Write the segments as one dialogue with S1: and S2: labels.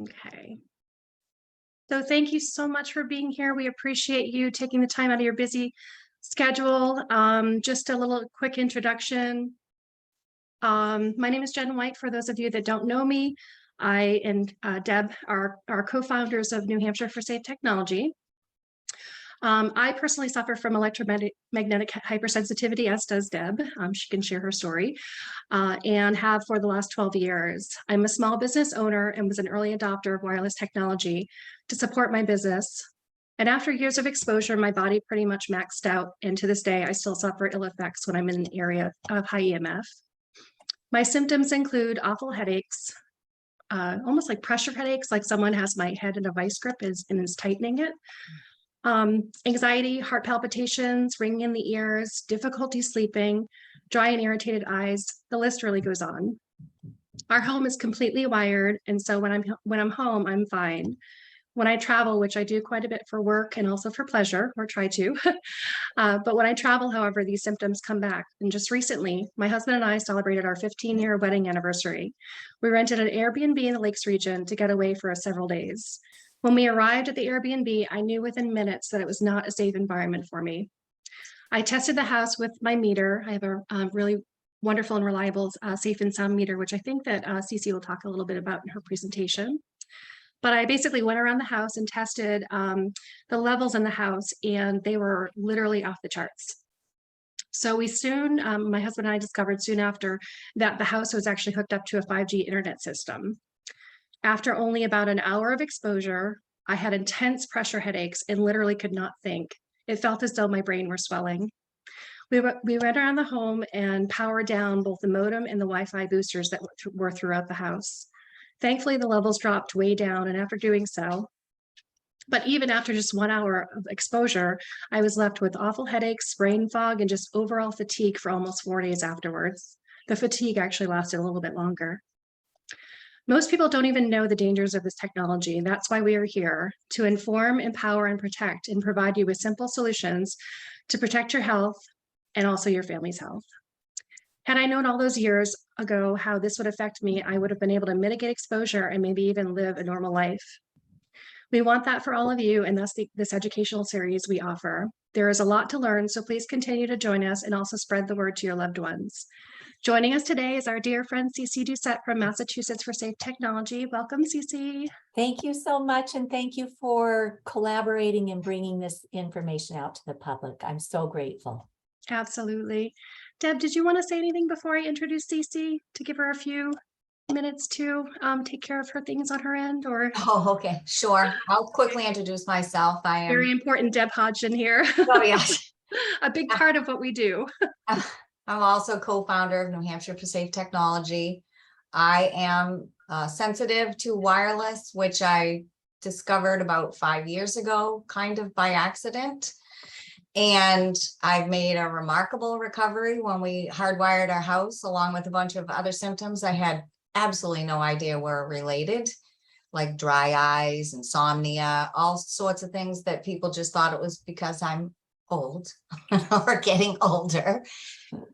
S1: Okay. So thank you so much for being here. We appreciate you taking the time out of your busy schedule. Just a little quick introduction. My name is Jen White. For those of you that don't know me, I and Deb are co-founders of New Hampshire for Safe Technology. I personally suffer from electromagnetic hypersensitivity, as does Deb. She can share her story, and have for the last 12 years. I'm a small business owner and was an early adopter of wireless technology to support my business. And after years of exposure, my body pretty much maxed out. And to this day, I still suffer ill effects when I'm in an area of high EMF. My symptoms include awful headaches, almost like pressure headaches, like someone has my head in a vice grip and is tightening it. Anxiety, heart palpitations, ringing in the ears, difficulty sleeping, dry and irritated eyes. The list really goes on. Our home is completely wired, and so when I'm home, I'm fine. When I travel, which I do quite a bit for work and also for pleasure, or try to, but when I travel, however, these symptoms come back. And just recently, my husband and I celebrated our 15-year wedding anniversary. We rented an Airbnb in the Lakes region to get away for several days. When we arrived at the Airbnb, I knew within minutes that it was not a safe environment for me. I tested the house with my meter. I have a really wonderful and reliable safe and sound meter, which I think that Cece will talk a little bit about in her presentation. But I basically went around the house and tested the levels in the house, and they were literally off the charts. So we soon, my husband and I discovered soon after that the house was actually hooked up to a 5G internet system. After only about an hour of exposure, I had intense pressure headaches and literally could not think. It felt as though my brain were swelling. We went around the home and powered down both the modem and the Wi-Fi boosters that were throughout the house. Thankfully, the levels dropped way down, and after doing so, but even after just 1 hour of exposure, I was left with awful headaches, brain fog, and just overall fatigue for almost 4 days afterwards. The fatigue actually lasted a little bit longer. Most people don't even know the dangers of this technology, and that's why we are here, to inform, empower, and protect, and provide you with simple solutions to protect your health and also your family's health. Had I known all those years ago how this would affect me, I would have been able to mitigate exposure and maybe even live a normal life. We want that for all of you, and that's this educational series we offer. There is a lot to learn, so please continue to join us and also spread the word to your loved ones. Joining us today is our dear friend Cece Doucette from Massachusetts for Safe Technology. Welcome, Cece.
S2: Thank you so much, and thank you for collaborating and bringing this information out to the public. I'm so grateful.
S1: Absolutely. Deb, did you want to say anything before I introduce Cece, to give her a few minutes to take care of her things on her end? Or
S3: Oh, okay, sure. I'll quickly introduce myself. I am
S1: very important, Deb Hodgson here.
S3: Oh, yes.
S1: A big part of what we do.
S3: I'm also co-founder of New Hampshire for Safe Technology. I am sensitive to wireless, which I discovered about 5 years ago, kind of by accident. And I've made a remarkable recovery. When we hardwired our house, along with a bunch of other symptoms, I had absolutely no idea were related, like dry eyes, insomnia, all sorts of things that people just thought it was because I'm old or getting older.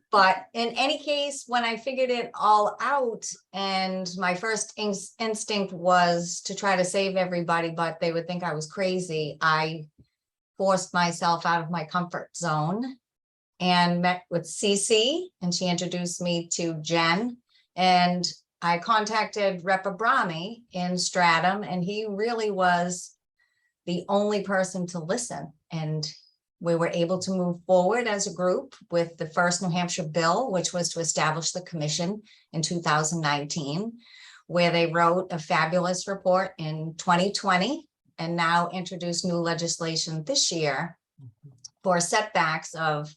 S3: But in any case, when I figured it all out, and my first instinct was to try to save everybody, but they would think I was crazy, I forced myself out of my comfort zone and met with Cece, and she introduced me to Jen, and I contacted Rep. Abrami in Stratham, and he really was the only person to listen. And we were able to move forward as a group with the first New Hampshire bill, which was to establish the commission in 2019, where they wrote a fabulous report in 2020, and now introduced new legislation this year for setbacks of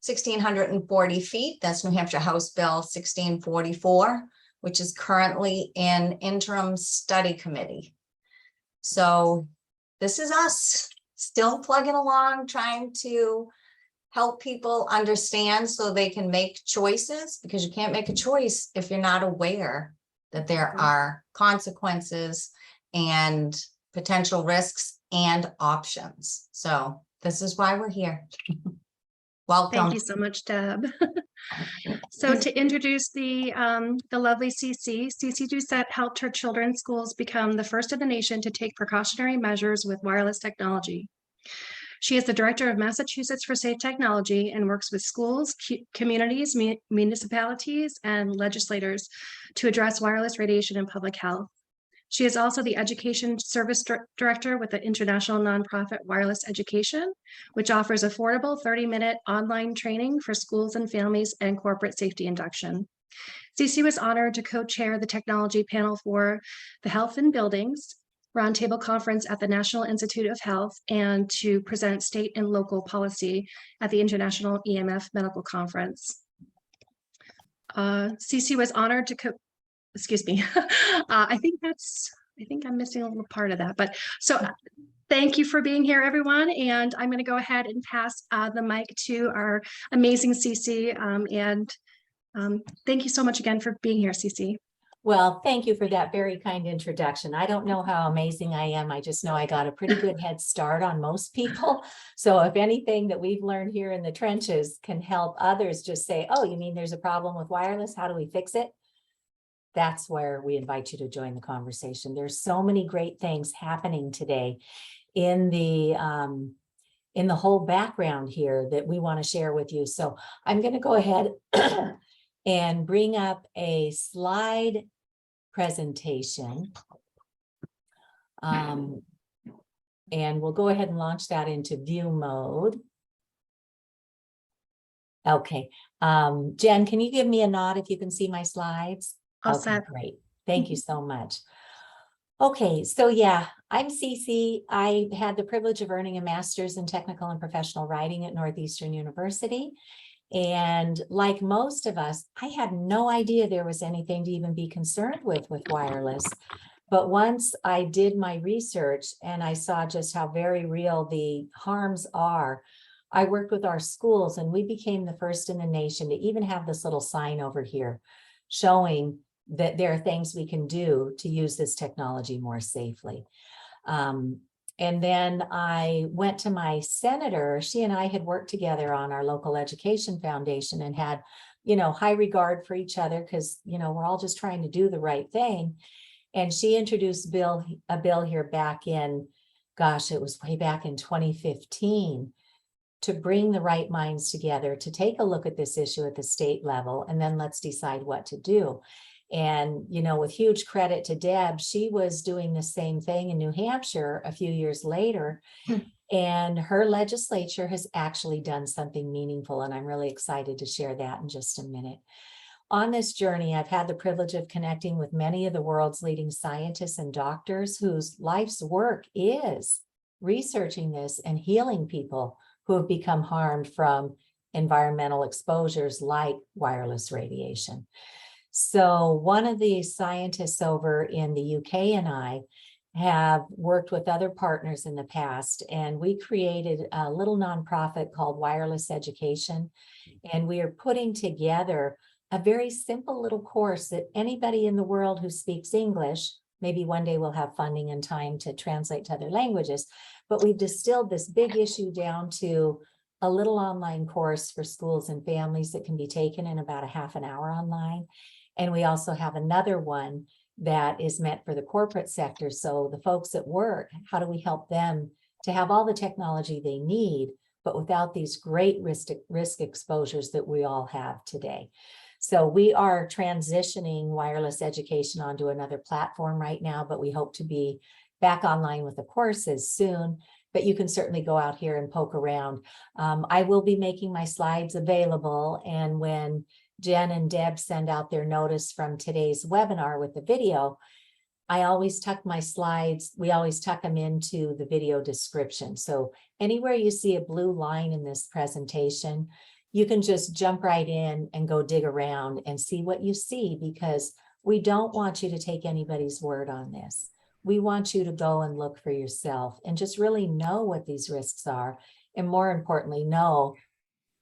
S3: 1,640 feet. That's New Hampshire House Bill 1644, which is currently in interim study committee. So this is us still plugging along, trying to help people understand so they can make choices, because you can't make a choice if you're not aware that there are consequences and potential risks and options. So this is why we're here. Welcome.
S1: Thank you so much, Deb. So to introduce the lovely Cece, Cece Doucette helped her children's schools become the first in the nation to take precautionary measures with wireless technology. She is the director of Massachusetts for Safe Technology and works with schools, communities, municipalities, and legislators to address wireless radiation in public health. She is also the Education Service Director with the International Nonprofit Wireless Education, which offers affordable 30-minute online training for schools and families and corporate safety induction. Cece was honored to co-chair the technology panel for the Health in Buildings Roundtable Conference at the National Institute of Health and to present state and local policy at the International EMF Medical Conference. Cece was honored to excuse me. I think I'm missing a little part of that, but so thank you for being here, everyone. And I'm going to go ahead and pass the mic to our amazing Cece. Thank you so much again for being here, Cece.
S2: Well, thank you for that very kind introduction. I don't know how amazing I am. I just know I got a pretty good head start on most people. So if anything that we've learned here in the trenches can help others just say, oh, you mean there's a problem with wireless? How do we fix it? That's where we invite you to join the conversation. There's so many great things happening today in the whole background here that we want to share with you. So I'm going to go ahead and bring up a slide presentation. And we'll go ahead and launch that into view mode. Okay. Jen, can you give me a nod if you can see my slides?
S1: All
S2: Okay,
S1: set.
S2: great. Thank you so much. Okay, so yeah, I'm Cece. I had the privilege of earning a master's in technical and professional writing at Northeastern University. And like most of us, I had no idea there was anything to even be concerned with wireless. But once I did my research and I saw just how very real the harms are, I worked with our schools and we became the first in the nation to even have this little sign over here showing that there are things we can do to use this technology more safely. And then I went to my senator. She and I had worked together on our local education foundation and had, high regard for each other because, we're all just trying to do the right thing. And she introduced a bill here back in, gosh, it was way back in 2015 to bring the right minds together to take a look at this issue at the state level, and then let's decide what to do. And, with huge credit to Deb, she was doing the same thing in New Hampshire a few years later. And her legislature has actually done something meaningful. And I'm really excited to share that in just a minute. On this journey, I've had the privilege of connecting with many of the world's leading scientists and doctors whose life's work is researching this and healing people who have become harmed from environmental exposures like wireless radiation. So one of the scientists over in the UK and I have worked with other partners in the past, and we created a little nonprofit called Wireless Education. And we are putting together a very simple little course that anybody in the world who speaks English, maybe one day we'll have funding and time to translate to other languages, but we've distilled this big issue down to a little online course for schools and families that can be taken in about a half an hour online. And we also have another one that is meant for the corporate sector. So the folks at work, how do we help them to have all the technology they need, but without these great risk exposures that we all have today? So we are transitioning wireless education onto another platform right now, but we hope to be back online with the courses soon. But you can certainly go out here and poke around. I will be making my slides available, and when Jen and Deb send out their notice from today's webinar with the video, I always tuck my slides, we always tuck them into the video description. So anywhere you see a blue line in this presentation, you can just jump right in and go dig around and see what you see, because we don't want you to take anybody's word on this. We want you to go and look for yourself and just really know what these risks are. And more importantly, know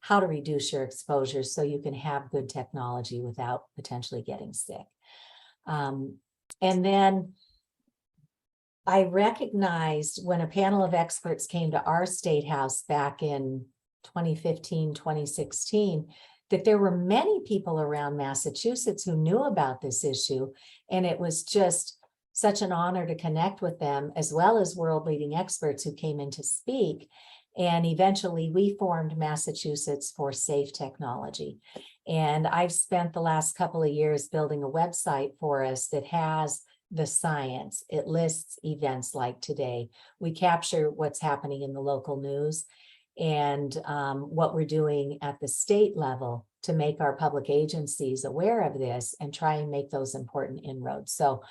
S2: how to reduce your exposure so you can have good technology without potentially getting sick. And then I recognized when a panel of experts came to our State House back in 2015, 2016, that there were many people around Massachusetts who knew about this issue. And it was just such an honor to connect with them, as well as world leading experts who came in to speak. And eventually we formed Massachusetts for Safe Technology. And I've spent the last couple of years building a website for us that has the science. It lists events like today. We capture what's happening in the local news and what we're doing at the state level to make our public agencies aware of this and try and make those important inroads. So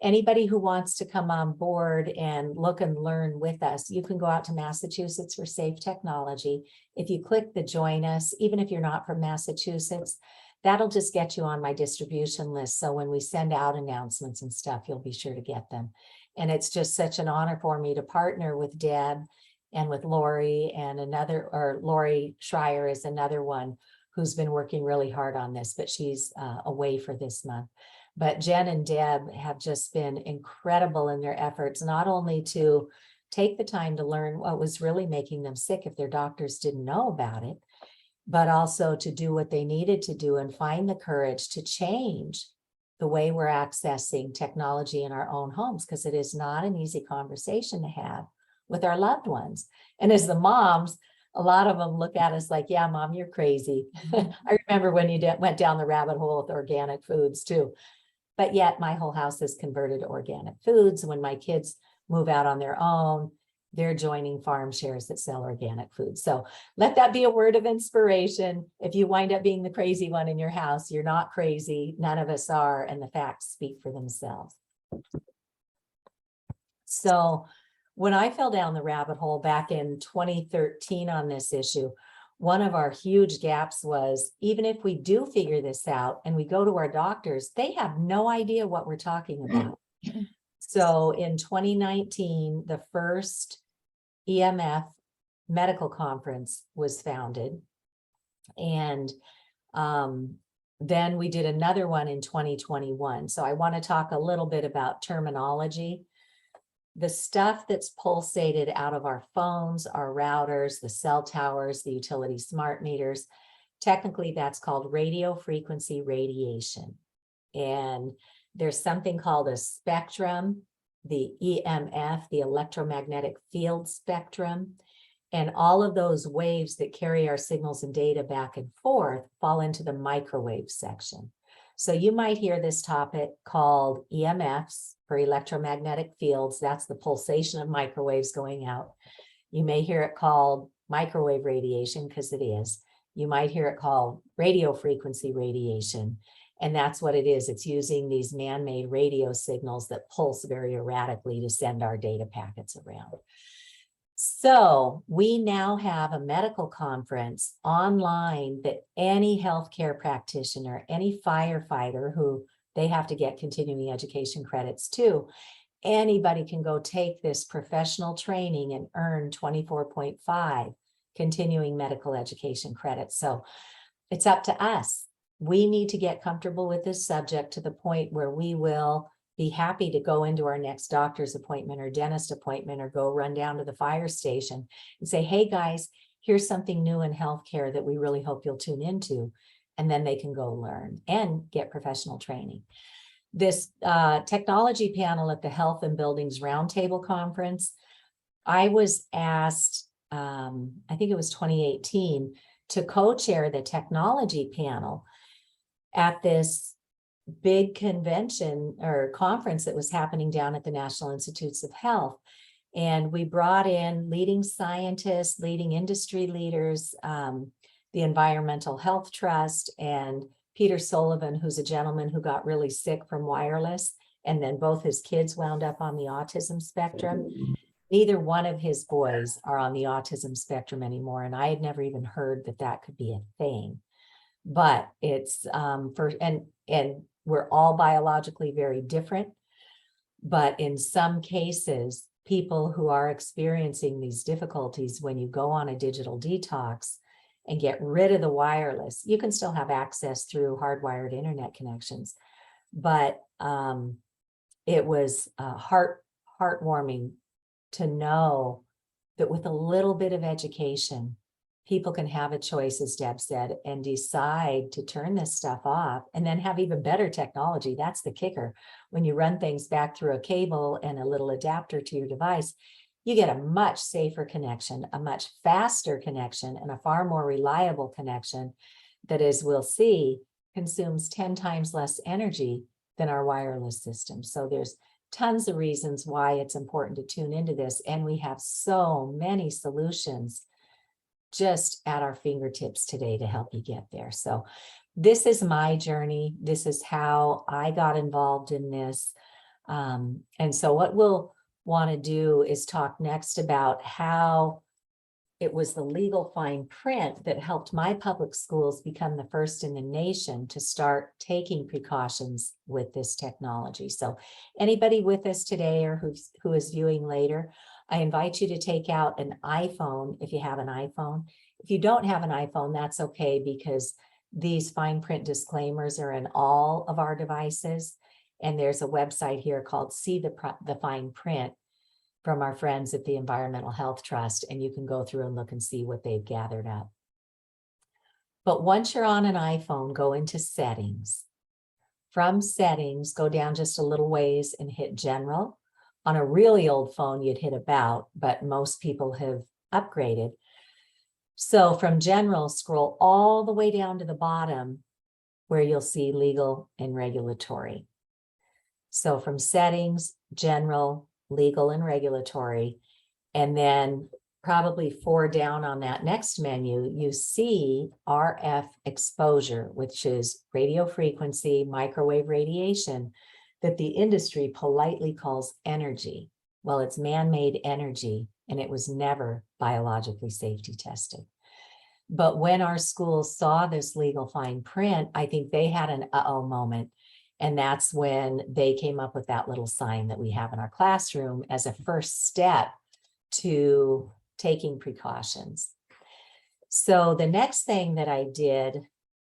S2: anybody who wants to come on board and look and learn with us, you can go out to Massachusetts for Safe Technology. If you click the join us, even if you're not from Massachusetts, that'll just get you on my distribution list. So when we send out announcements and stuff, you'll be sure to get them. And it's just such an honor for me to partner with Deb and with Lori and Lori Schreier is another one who's been working really hard on this, but she's away for this month. But Jen and Deb have just been incredible in their efforts, not only to take the time to learn what was really making them sick if their doctors didn't know about it, but also to do what they needed to do and find the courage to change the way we're accessing technology in our own homes, because it is not an easy conversation to have with our loved ones. And as the moms, a lot of them look at us like, yeah, mom, you're crazy. I remember when you went down the rabbit hole with organic foods too. But yet my whole house is converted to organic foods. When my kids move out on their own, they're joining farm shares that sell organic food. So let that be a word of inspiration. If you wind up being the crazy one in your house, you're not crazy. None of us are. And the facts speak for themselves. So when I fell down the rabbit hole back in 2013 on this issue, one of our huge gaps was, even if we do figure this out and we go to our doctors, they have no idea what we're talking about. So in 2019, the first EMF medical conference was founded. And then we did another one in 2021. So I want to talk a little bit about terminology. The stuff that's pulsated out of our phones, our routers, the cell towers, the utility smart meters, technically that's called radio frequency radiation. And there's something called a spectrum, the EMF, the electromagnetic field spectrum, and all of those waves that carry our signals and data back and forth fall into the microwave section. So you might hear this topic called EMFs, for electromagnetic fields. That's the pulsation of microwaves going out. You may hear it called microwave radiation, because it is. You might hear it called radio frequency radiation. And that's what it is. It's using these man-made radio signals that pulse very erratically to send our data packets around. So we now have a medical conference online that any healthcare practitioner, any firefighter who they have to get continuing education credits too, anybody can go take this professional training and earn 24.5 continuing medical education credits. So it's up to us. We need to get comfortable with this subject to the point where we will be happy to go into our next doctor's appointment or dentist appointment or go run down to the fire station and say, hey guys, here's something new in healthcare that we really hope you'll tune into. And then they can go learn and get professional training. This technology panel at the Health and Buildings Roundtable Conference, I was asked, I think it was 2018, to co-chair the technology panel at this big convention or conference that was happening down at the National Institutes of Health. And we brought in leading scientists, leading industry leaders, the Environmental Health Trust, and Peter Sullivan, who's a gentleman who got really sick from wireless, and then both his kids wound up on the autism spectrum. Neither one of his boys are on the autism spectrum anymore, and I had never even heard that that could be a thing. But it's and we're all biologically very different, but in some cases, people who are experiencing these difficulties, when you go on a digital detox and get rid of the wireless, you can still have access through hardwired internet connections. But it was heartwarming to know that with a little bit of education, people can have a choice, as Deb said, and decide to turn this stuff off and then have even better technology. That's the kicker. When you run things back through a cable and a little adapter to your device, you get a much safer connection, a much faster connection, and a far more reliable connection that, as we'll see, consumes 10 times less energy than our wireless system. So there's tons of reasons why it's important to tune into this. And we have so many solutions just at our fingertips today to help you get there. So this is my journey. This is how I got involved in this. And so what we'll want to do is talk next about how it was the legal fine print that helped my public schools become the first in the nation to start taking precautions with this technology. So anybody with us today or who is viewing later, I invite you to take out an iPhone if you have an iPhone. If you don't have an iPhone, that's okay, because these fine print disclaimers are in all of our devices. And there's a website here called See the Fine Print from our friends at the Environmental Health Trust, and you can go through and look and see what they've gathered up. But once you're on an iPhone, go into settings. From settings, go down just a little ways and hit general. On a really old phone, you'd hit about, but most people have upgraded. So from general, scroll all the way down to the bottom where you'll see legal and regulatory. So from settings, general, legal and regulatory, and then probably 4 down on that next menu, you see RF exposure, which is radio frequency, microwave radiation, that the industry politely calls energy. Well, it's man-made energy, and it was never biologically safety tested. But when our schools saw this legal fine print, I think they had an uh-oh moment. And that's when they came up with that little sign that we have in our classroom as a first step to taking precautions. So the next thing that I did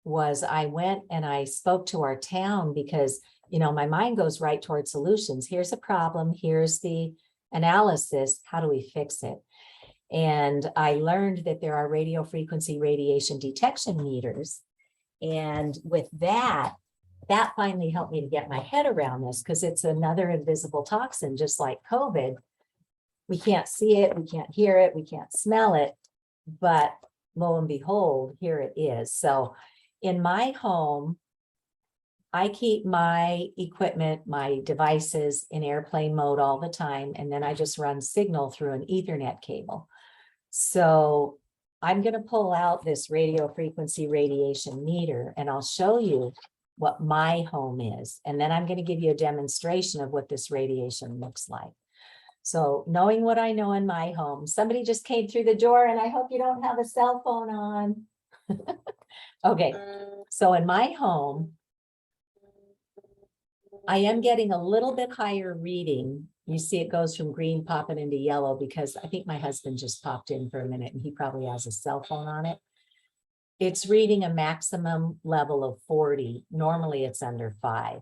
S2: was I went and I spoke to our town, because, you know, my mind goes right towards solutions. Here's a problem. Here's the analysis. How do we fix it? And I learned that there are radio frequency radiation detection meters. And with that finally helped me to get my head around this, because it's another invisible toxin, just like COVID. We can't see it, we can't hear it, we can't smell it, but lo and behold, here it is. So in my home, I keep my equipment, my devices in airplane mode all the time, and then I just run signal through an Ethernet cable. So I'm going to pull out this radio frequency radiation meter, and I'll show you what my home is. And then I'm going to give you a demonstration of what this radiation looks like. So knowing what I know in my home, somebody just came through the door, and I hope you don't have a cell phone on. Okay, so in my home, I am getting a little bit higher reading. You see it goes from green popping into yellow, because I think my husband just popped in for a minute and he probably has a cell phone on it. It's reading a maximum level of 40. Normally it's under 5.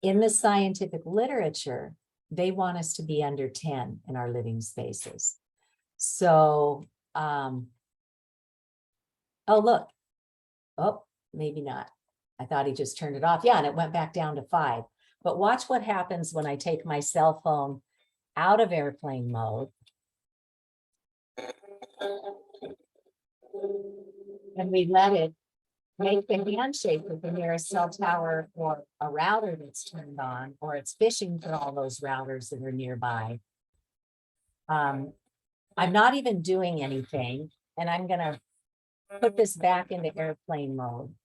S2: In the scientific literature, they want us to be under 10 in our living spaces. So, oh, look. Oh, maybe not. I thought he just turned it off. Yeah, and it went back down to 5. But watch what happens when I take my cell phone out of airplane mode. And we let it make the handshake with the nearest cell tower or a router that's turned on, or it's fishing for all those routers that are nearby. I'm not even doing anything, and I'm going to put this back into airplane mode.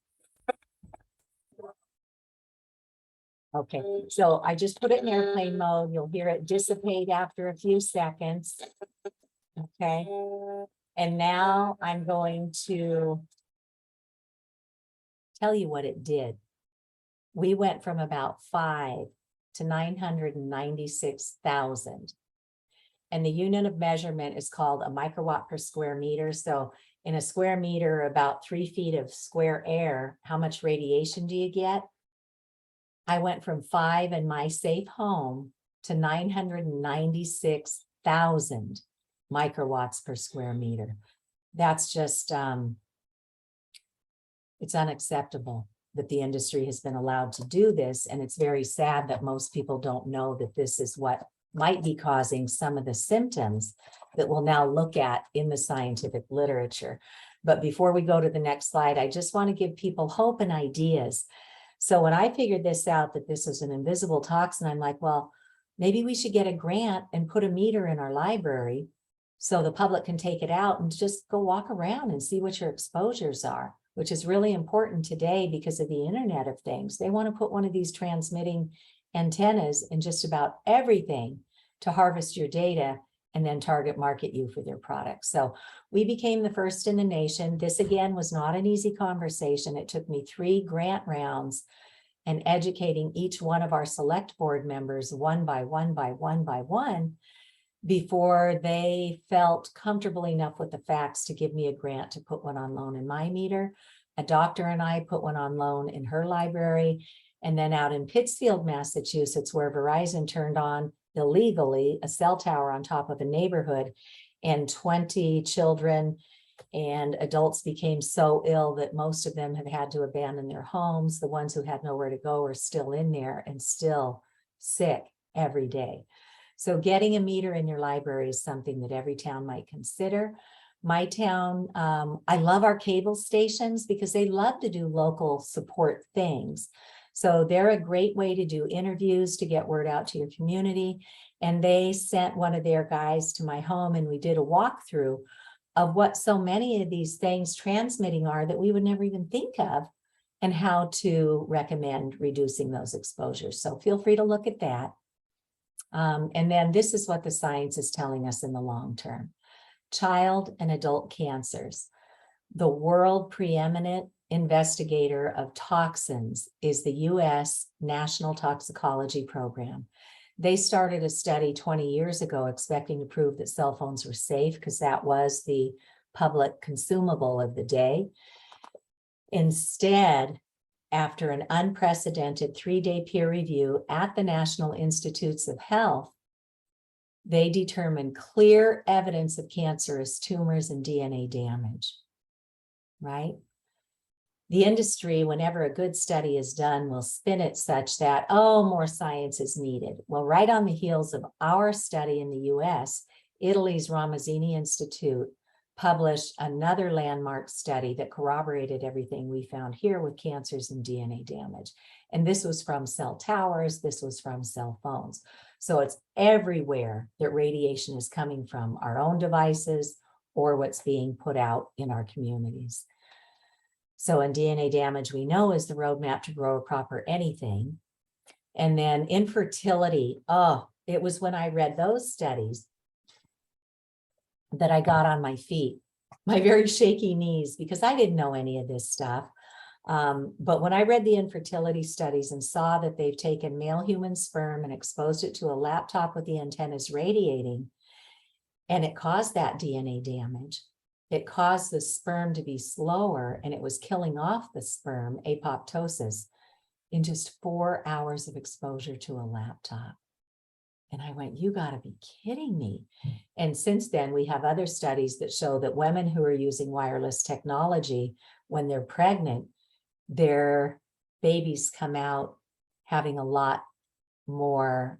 S2: Okay, so I just put it in airplane mode. You'll hear it dissipate after a few seconds. Okay, and now I'm going to tell you what it did. We went from about 5 to 996,000. And the unit of measurement is called a microwatt per square meter. So in a square meter, about 3 feet of square air, how much radiation do you get? I went from 5 in my safe home to 996,000 microwatts per square meter. that's just, it's unacceptable that the industry has been allowed to do this. And it's very sad that most people don't know that this is what might be causing some of the symptoms that we'll now look at in the scientific literature. But before we go to the next slide, I just want to give people hope and ideas. So when I figured this out, that this was an invisible toxin, I'm like, well, maybe we should get a grant and put a meter in our library so the public can take it out and just go walk around and see what your exposures are, which is really important today because of the Internet of Things. They want to put one of these transmitting antennas in just about everything to harvest your data and then target market you for their products. So we became the first in the nation. This again was not an easy conversation. It took me 3 grant rounds and educating each one of our select board members one by one before they felt comfortable enough with the facts to give me a grant to put one on loan in my meter. A doctor and I put one on loan in her library. And then out in Pittsfield, Massachusetts, where Verizon turned on illegally a cell tower on top of a neighborhood, and 20 children and adults became so ill that most of them have had to abandon their homes. The ones who had nowhere to go are still in there and still sick every day. So getting a meter in your library is something that every town might consider. My town, I love our cable stations because they love to do local support things. So they're a great way to do interviews, to get word out to your community. And they sent one of their guys to my home and we did a walkthrough of what so many of these things transmitting are that we would never even think of, and how to recommend reducing those exposures. So feel free to look at that. And then this is what the science is telling us in the long term. Child and adult cancers. The world preeminent investigator of toxins is the U.S. National Toxicology Program. They started a study 20 years ago expecting to prove that cell phones were safe because that was the public consumable of the day. Instead, after an unprecedented 3-day peer review at the National Institutes of Health, they determined clear evidence of cancerous tumors and DNA damage, right? The industry, whenever a good study is done, will spin it such that, oh, more science is needed. Well, right on the heels of our study in the US, Italy's Ramazzini Institute published another landmark study that corroborated everything we found here with cancers and DNA damage. And this was from cell towers, this was from cell phones. So it's everywhere that radiation is coming from, our own devices or what's being put out in our communities. So in DNA damage, we know is the roadmap to grow a crop or anything. And then infertility, oh, it was when I read those studies that I got on my feet, my very shaky knees, because I didn't know any of this stuff. But when I read the infertility studies and saw that they've taken male human sperm and exposed it to a laptop with the antennas radiating, and it caused that DNA damage, it caused the sperm to be slower and it was killing off the sperm, apoptosis, in just 4 hours of exposure to a laptop. And I went, you got to be kidding me. And since then, we have other studies that show that women who are using wireless technology, when they're pregnant, their babies come out having a lot more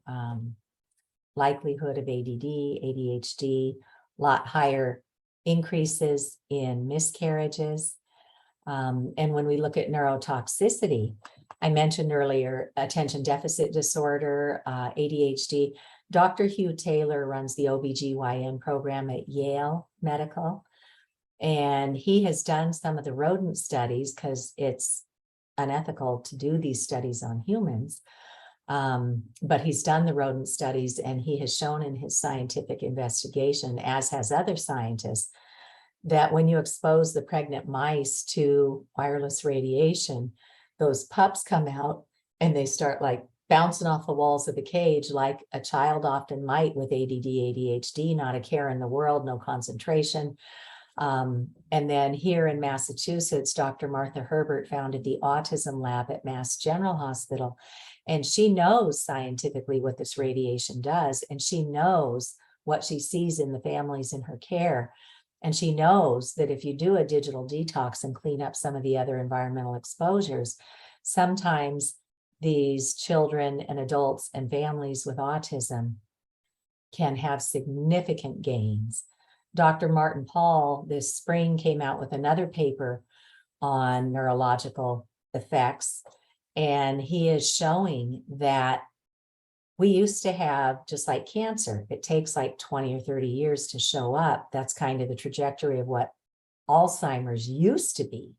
S2: likelihood of ADD, ADHD, a lot higher increases in miscarriages. And when we look at neurotoxicity, I mentioned earlier, attention deficit disorder, ADHD. Dr. Hugh Taylor runs the OBGYN program at Yale Medical. And he has done some of the rodent studies because it's unethical to do these studies on humans. But he's done the rodent studies and he has shown in his scientific investigation, as has other scientists, that when you expose the pregnant mice to wireless radiation, those pups come out and they start like bouncing off the walls of the cage like a child often might with ADD, ADHD, not a care in the world, no concentration. And then here in Massachusetts, Dr. Martha Herbert founded the Autism Lab at Mass General Hospital. And she knows scientifically what this radiation does. And she knows what she sees in the families in her care. And she knows that if you do a digital detox and clean up some of the other environmental exposures, sometimes these children and adults and families with autism can have significant gains. Dr. Martin Paul this spring came out with another paper on neurological effects, and he is showing that we used to have, just like cancer, it takes like 20 or 30 years to show up. That's kind of the trajectory of what Alzheimer's used to be.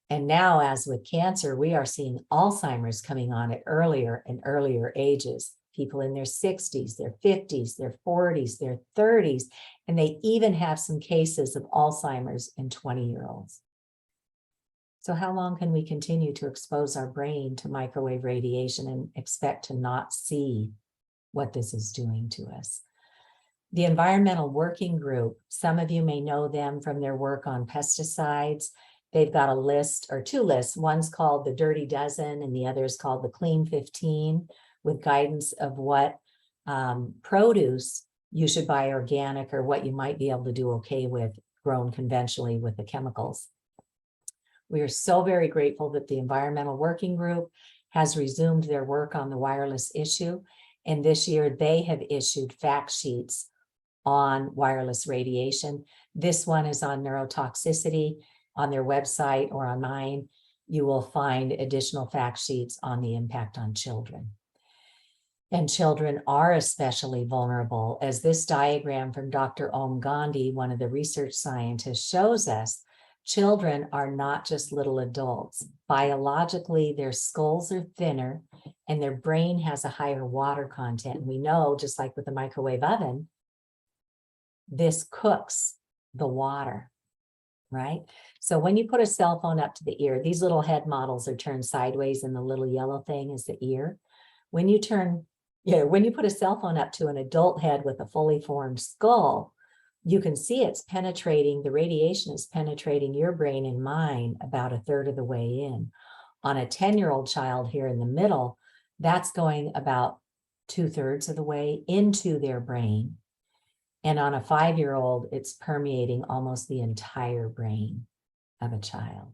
S2: And now, as with cancer, we are seeing Alzheimer's coming on at earlier and earlier ages. People in their 60s, their 50s, their 40s, their 30s, and they even have some cases of Alzheimer's in 20-year-olds. So how long can we continue to expose our brain to microwave radiation and expect to not see what this is doing to us? The Environmental Working Group, some of you may know them from their work on pesticides. They've got a list or two lists. One's called the Dirty Dozen and the other is called the Clean 15, with guidance of what produce you should buy organic or what you might be able to do okay with grown conventionally with the chemicals. We are so very grateful that the Environmental Working Group has resumed their work on the wireless issue. And this year they have issued fact sheets on wireless radiation. This one is on neurotoxicity. On their website or on mine, you will find additional fact sheets on the impact on children. And children are especially vulnerable, as this diagram from Dr. Om Gandhi, one of the research scientists, shows us. Children are not just little adults. Biologically, their skulls are thinner and their brain has a higher water content. And we know, just like with the microwave oven, this cooks the water, right? So when you put a cell phone up to the ear, these little head models are turned sideways and the little yellow thing is the ear. When you put a cell phone up to an adult head with a fully formed skull, you can see it's penetrating, the radiation is penetrating your brain and mine about a third of the way in. On a 10-year-old child here in the middle, that's going about 2/3 of the way into their brain. And on a 5-year-old, it's permeating almost the entire brain of a child.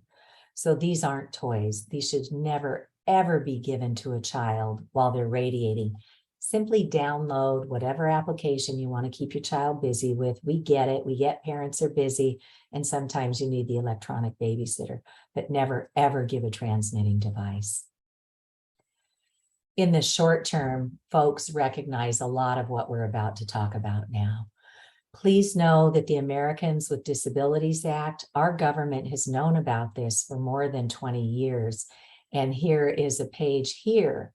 S2: So these aren't toys. These should never, ever be given to a child while they're radiating. Simply download whatever application you want to keep your child busy with. We get it. We get parents are busy, and sometimes you need the electronic babysitter, but never, ever give a transmitting device. In the short term, folks recognize a lot of what we're about to talk about now. Please know that the Americans with Disabilities Act, our government has known about this for more than 20 years. And here is a page here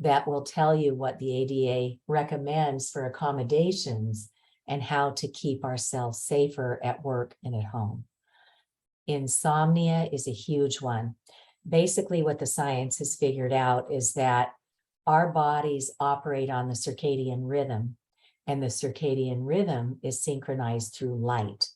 S2: that will tell you what the ADA recommends for accommodations and how to keep ourselves safer at work and at home. Insomnia is a huge one. Basically, what the science has figured out is that our bodies operate on the circadian rhythm, and the circadian rhythm is synchronized through light.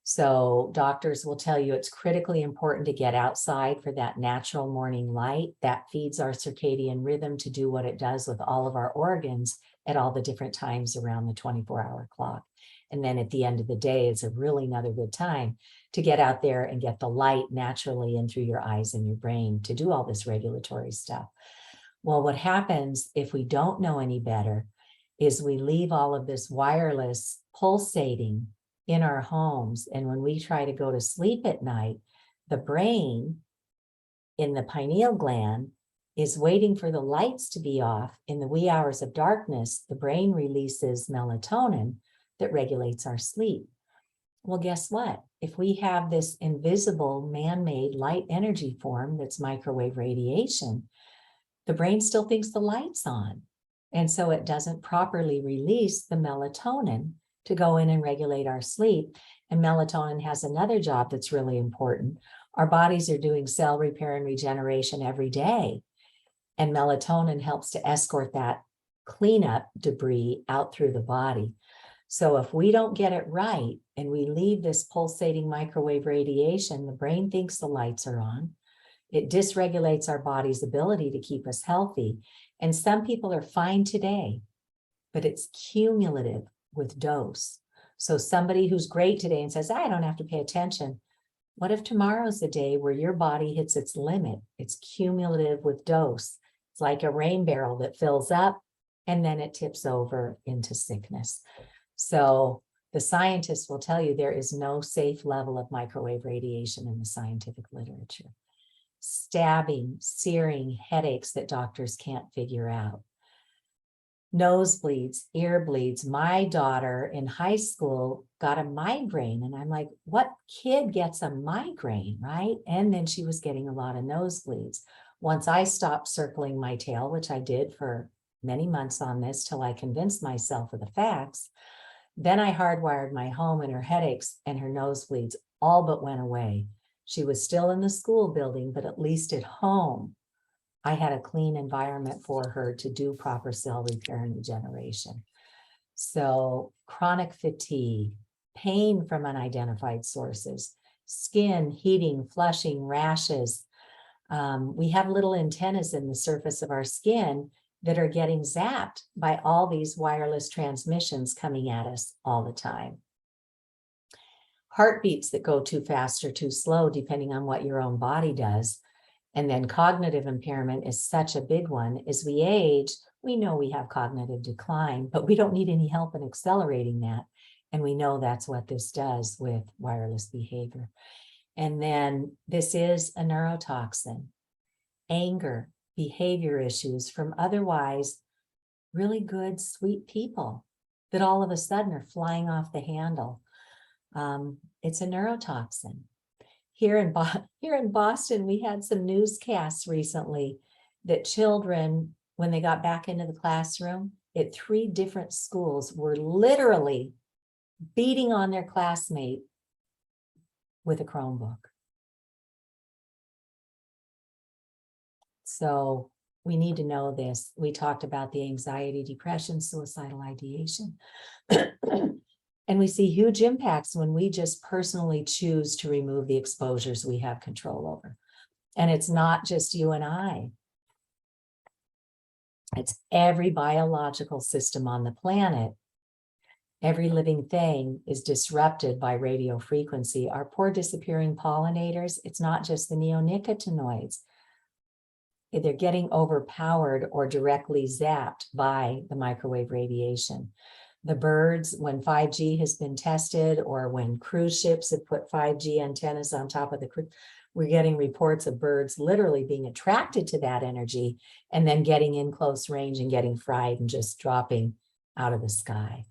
S2: So doctors will tell you it's critically important to get outside for that natural morning light that feeds our circadian rhythm to do what it does with all of our organs at all the different times around the 24-hour clock. And then at the end of the day, it's a really another good time to get out there and get the light naturally in through your eyes and your brain to do all this regulatory stuff. Well, what happens if we don't know any better is we leave all of this wireless pulsating in our homes. And when we try to go to sleep at night, the brain in the pineal gland is waiting for the lights to be off. In the wee hours of darkness, the brain releases melatonin that regulates our sleep. Well, guess what? If we have this invisible man-made light energy form that's microwave radiation, the brain still thinks the light's on. And so it doesn't properly release the melatonin to go in and regulate our sleep. And melatonin has another job that's really important. Our bodies are doing cell repair and regeneration every day. And melatonin helps to escort that cleanup debris out through the body. So if we don't get it right and we leave this pulsating microwave radiation, the brain thinks the lights are on. It dysregulates our body's ability to keep us healthy. And some people are fine today, but it's cumulative with dose. So somebody who's great today and says, I don't have to pay attention. What if tomorrow's the day where your body hits its limit? It's cumulative with dose. It's like a rain barrel that fills up and then it tips over into sickness. So the scientists will tell you there is no safe level of microwave radiation in the scientific literature. Stabbing, searing, headaches that doctors can't figure out. Nosebleeds, ear bleeds. My daughter in high school got a migraine, and I'm like, what kid gets a migraine, right? And then she was getting a lot of nosebleeds. Once I stopped circling my tail, which I did for many months on this till I convinced myself of the facts, then I hardwired my home, and her headaches and her nosebleeds all but went away. She was still in the school building, but at least at home, I had a clean environment for her to do proper cell repair and regeneration. So chronic fatigue, pain from unidentified sources, skin, heating, flushing, rashes. We have little antennas in the surface of our skin that are getting zapped by all these wireless transmissions coming at us all the time. Heartbeats that go too fast or too slow, depending on what your own body does. And then cognitive impairment is such a big one. As we age, we know we have cognitive decline, but we don't need any help in accelerating that. And we know that's what this does with wireless behavior. And then this is a neurotoxin. Anger, behavior issues from otherwise really good, sweet people that all of a sudden are flying off the handle. It's a neurotoxin. Here in Boston, we had some newscasts recently that children, when they got back into the classroom at 3 different schools, were literally beating on their classmate with a Chromebook. So we need to know this. We talked about the anxiety, depression, suicidal ideation. And we see huge impacts when we just personally choose to remove the exposures we have control over. And it's not just you and I. It's every biological system on the planet. Every living thing is disrupted by radio frequency. Our poor disappearing pollinators, it's not just the neonicotinoids. They're getting overpowered or directly zapped by the microwave radiation. The birds, when 5G has been tested, or when cruise ships have put 5G antennas on top of the cruise, we're getting reports of birds literally being attracted to that energy and then getting in close range and getting fried and just dropping out of the sky.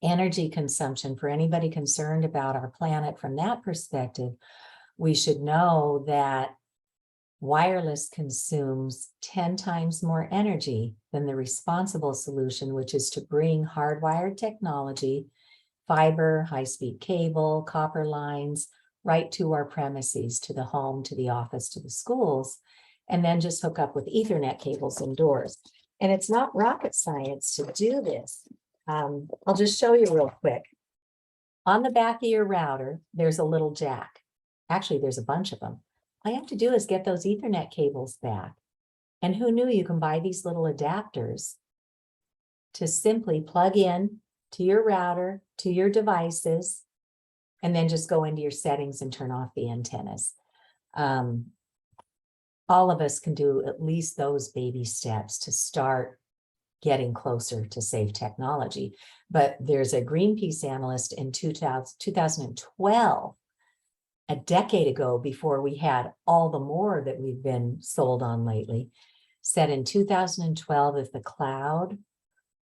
S2: Energy consumption, for anybody concerned about our planet from that perspective, we should know that wireless consumes 10 times more energy than the responsible solution, which is to bring hardwired technology, fiber, high-speed cable, copper lines, right to our premises, to the home, to the office, to the schools, and then just hook up with Ethernet cables indoors. And it's not rocket science to do this. I'll just show you real quick. On the back of your router, there's a little jack. Actually, there's a bunch of them. All you have to do is get those Ethernet cables back. And who knew you can buy these little adapters to simply plug in to your router, to your devices, and then just go into your settings and turn off the antennas. All of us can do at least those baby steps to start getting closer to safe technology. But there's a Greenpeace analyst in 2012, a decade ago, before we had all the more that we've been sold on lately, said in 2012, if the cloud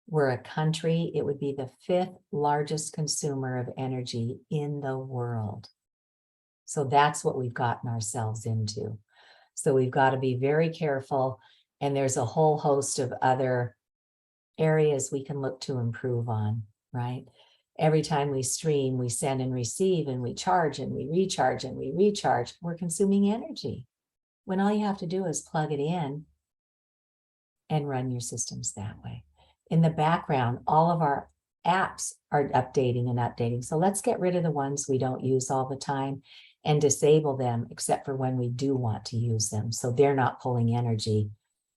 S2: were a country, it would be the 5th largest consumer of energy in the world. So that's what we've gotten ourselves into. So we've got to be very careful. And there's a whole host of other areas we can look to improve on, right? Every time we stream, we send and receive, and we charge and we recharge and we recharge. We're consuming energy when all you have to do is plug it in and run your systems that way. In the background, all of our apps are updating and updating. So let's get rid of the ones we don't use all the time and disable them, except for when we do want to use them. So they're not pulling energy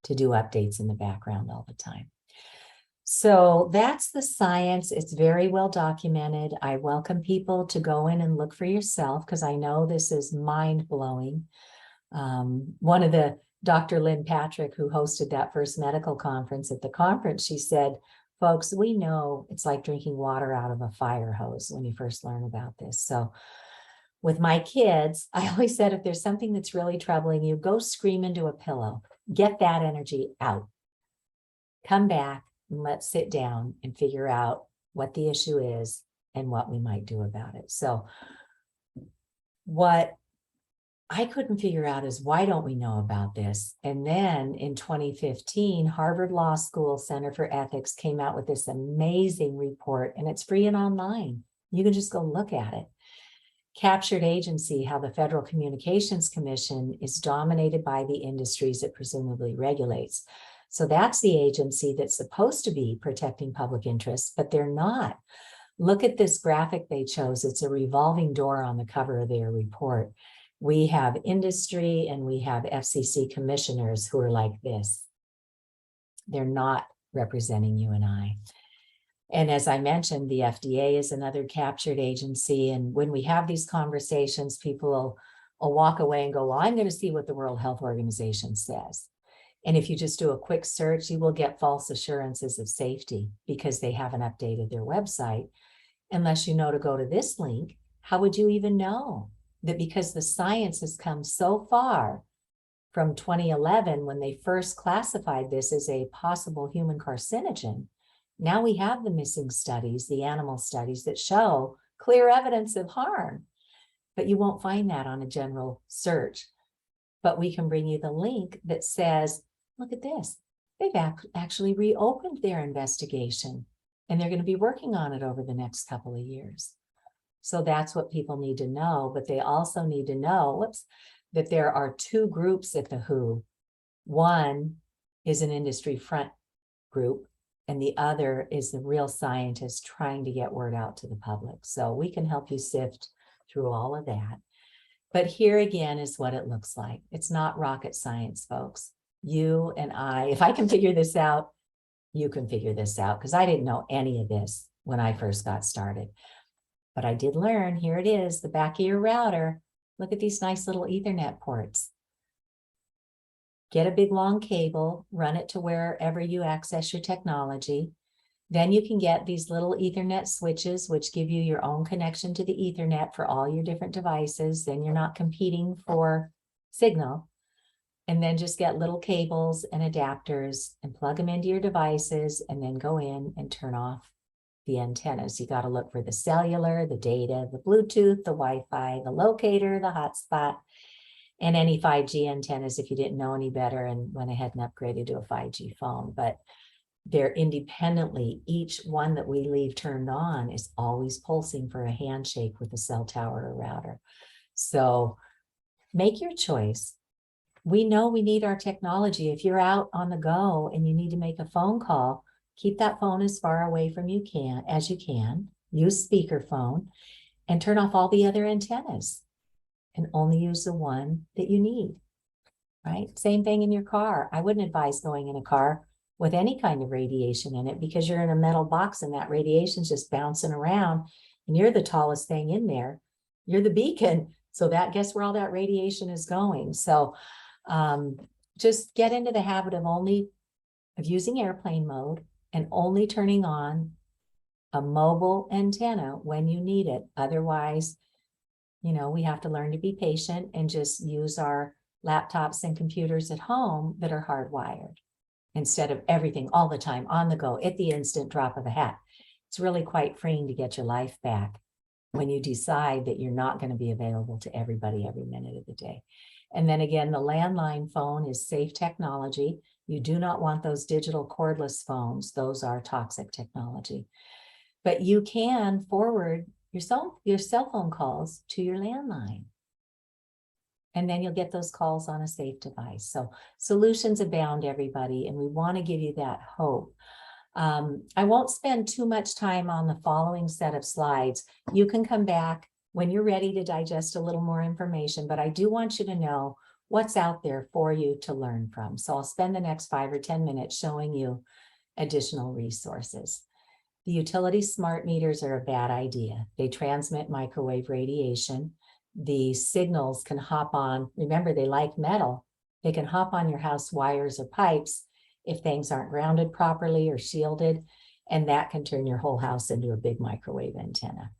S2: to do updates in the background all the time. So that's the science. It's very well documented. I welcome people to go in and look for yourself because I know this is mind-blowing. One of the Dr. Lynn Patrick, who hosted that first medical conference, at the conference, she said, folks, we know it's like drinking water out of a fire hose when you first learn about this. So with my kids, I always said, if there's something that's really troubling you, go scream into a pillow, get that energy out, come back, and let's sit down and figure out what the issue is and what we might do about it. So what I couldn't figure out is, why don't we know about this? And then in 2015, Harvard Law School Center for Ethics came out with this amazing report, and it's free and online. You can just go look at it. Captured agency, how the Federal Communications Commission is dominated by the industries it presumably regulates. So that's the agency that's supposed to be protecting public interests, but they're not. Look at this graphic they chose. It's a revolving door on the cover of their report. We have industry and we have FCC commissioners who are like this. They're not representing you and I. And as I mentioned, the FDA is another captured agency. And when we have these conversations, people will walk away and go, well, I'm going to see what the World Health Organization says. And if you just do a quick search, you will get false assurances of safety because they haven't updated their website. Unless you know to go to this link, how would you even know that? Because the science has come so far from 2011, when they first classified this as a possible human carcinogen. Now we have the missing studies, the animal studies that show clear evidence of harm, but you won't find that on a general search. But we can bring you the link that says, look at this. They've actually reopened their investigation, and they're going to be working on it over the next couple of years. So that's what people need to know, but they also need to know, that there are two groups at the WHO. One is an industry front group, and the other is the real scientists trying to get word out to the public. So we can help you sift through all of that. But here again is what it looks like. It's not rocket science, folks. You and I, if I can figure this out, you can figure this out, because I didn't know any of this when I first got started. But I did learn, here it is, the back of your router. Look at these nice little Ethernet ports. Get a big long cable, run it to wherever you access your technology. Then you can get these little Ethernet switches, which give you your own connection to the Ethernet for all your different devices. Then you're not competing for signal. And then just get little cables and adapters and plug them into your devices, and then go in and turn off the antennas. You got to look for the cellular, the data, the Bluetooth, the Wi-Fi, the locator, the hotspot, and any 5G antennas if you didn't know any better and went ahead and upgraded to a 5G phone. But they're independently, each one that we leave turned on is always pulsing for a handshake with a cell tower or router. So make your choice. We know we need our technology. If you're out on the go and you need to make a phone call, keep that phone as far away from you as you can. Use speakerphone and turn off all the other antennas and only use the one that you need, right? Same thing in your car. I wouldn't advise going in a car with any kind of radiation in it, because you're in a metal box and that radiation's just bouncing around and you're the tallest thing in there. You're the beacon. So guess where all that radiation is going. So just get into the habit of using airplane mode and only turning on a mobile antenna when you need it. Otherwise, we have to learn to be patient and just use our laptops and computers at home that are hardwired, instead of everything all the time on the go at the instant drop of a hat. It's really quite freeing to get your life back when you decide that you're not going to be available to everybody every minute of the day. And then again, the landline phone is safe technology. You do not want those digital cordless phones. Those are toxic technology. But you can forward your cell phone calls to your landline. And then you'll get those calls on a safe device. So solutions abound, everybody, and we want to give you that hope. I won't spend too much time on the following set of slides. You can come back when you're ready to digest a little more information, but I do want you to know what's out there for you to learn from. So I'll spend the next 5 or 10 minutes showing you additional resources. The utility smart meters are a bad idea. They transmit microwave radiation. The signals can hop on, remember, they like metal. They can hop on your house wires or pipes if things aren't grounded properly or shielded, and that can turn your whole house into a big microwave antenna.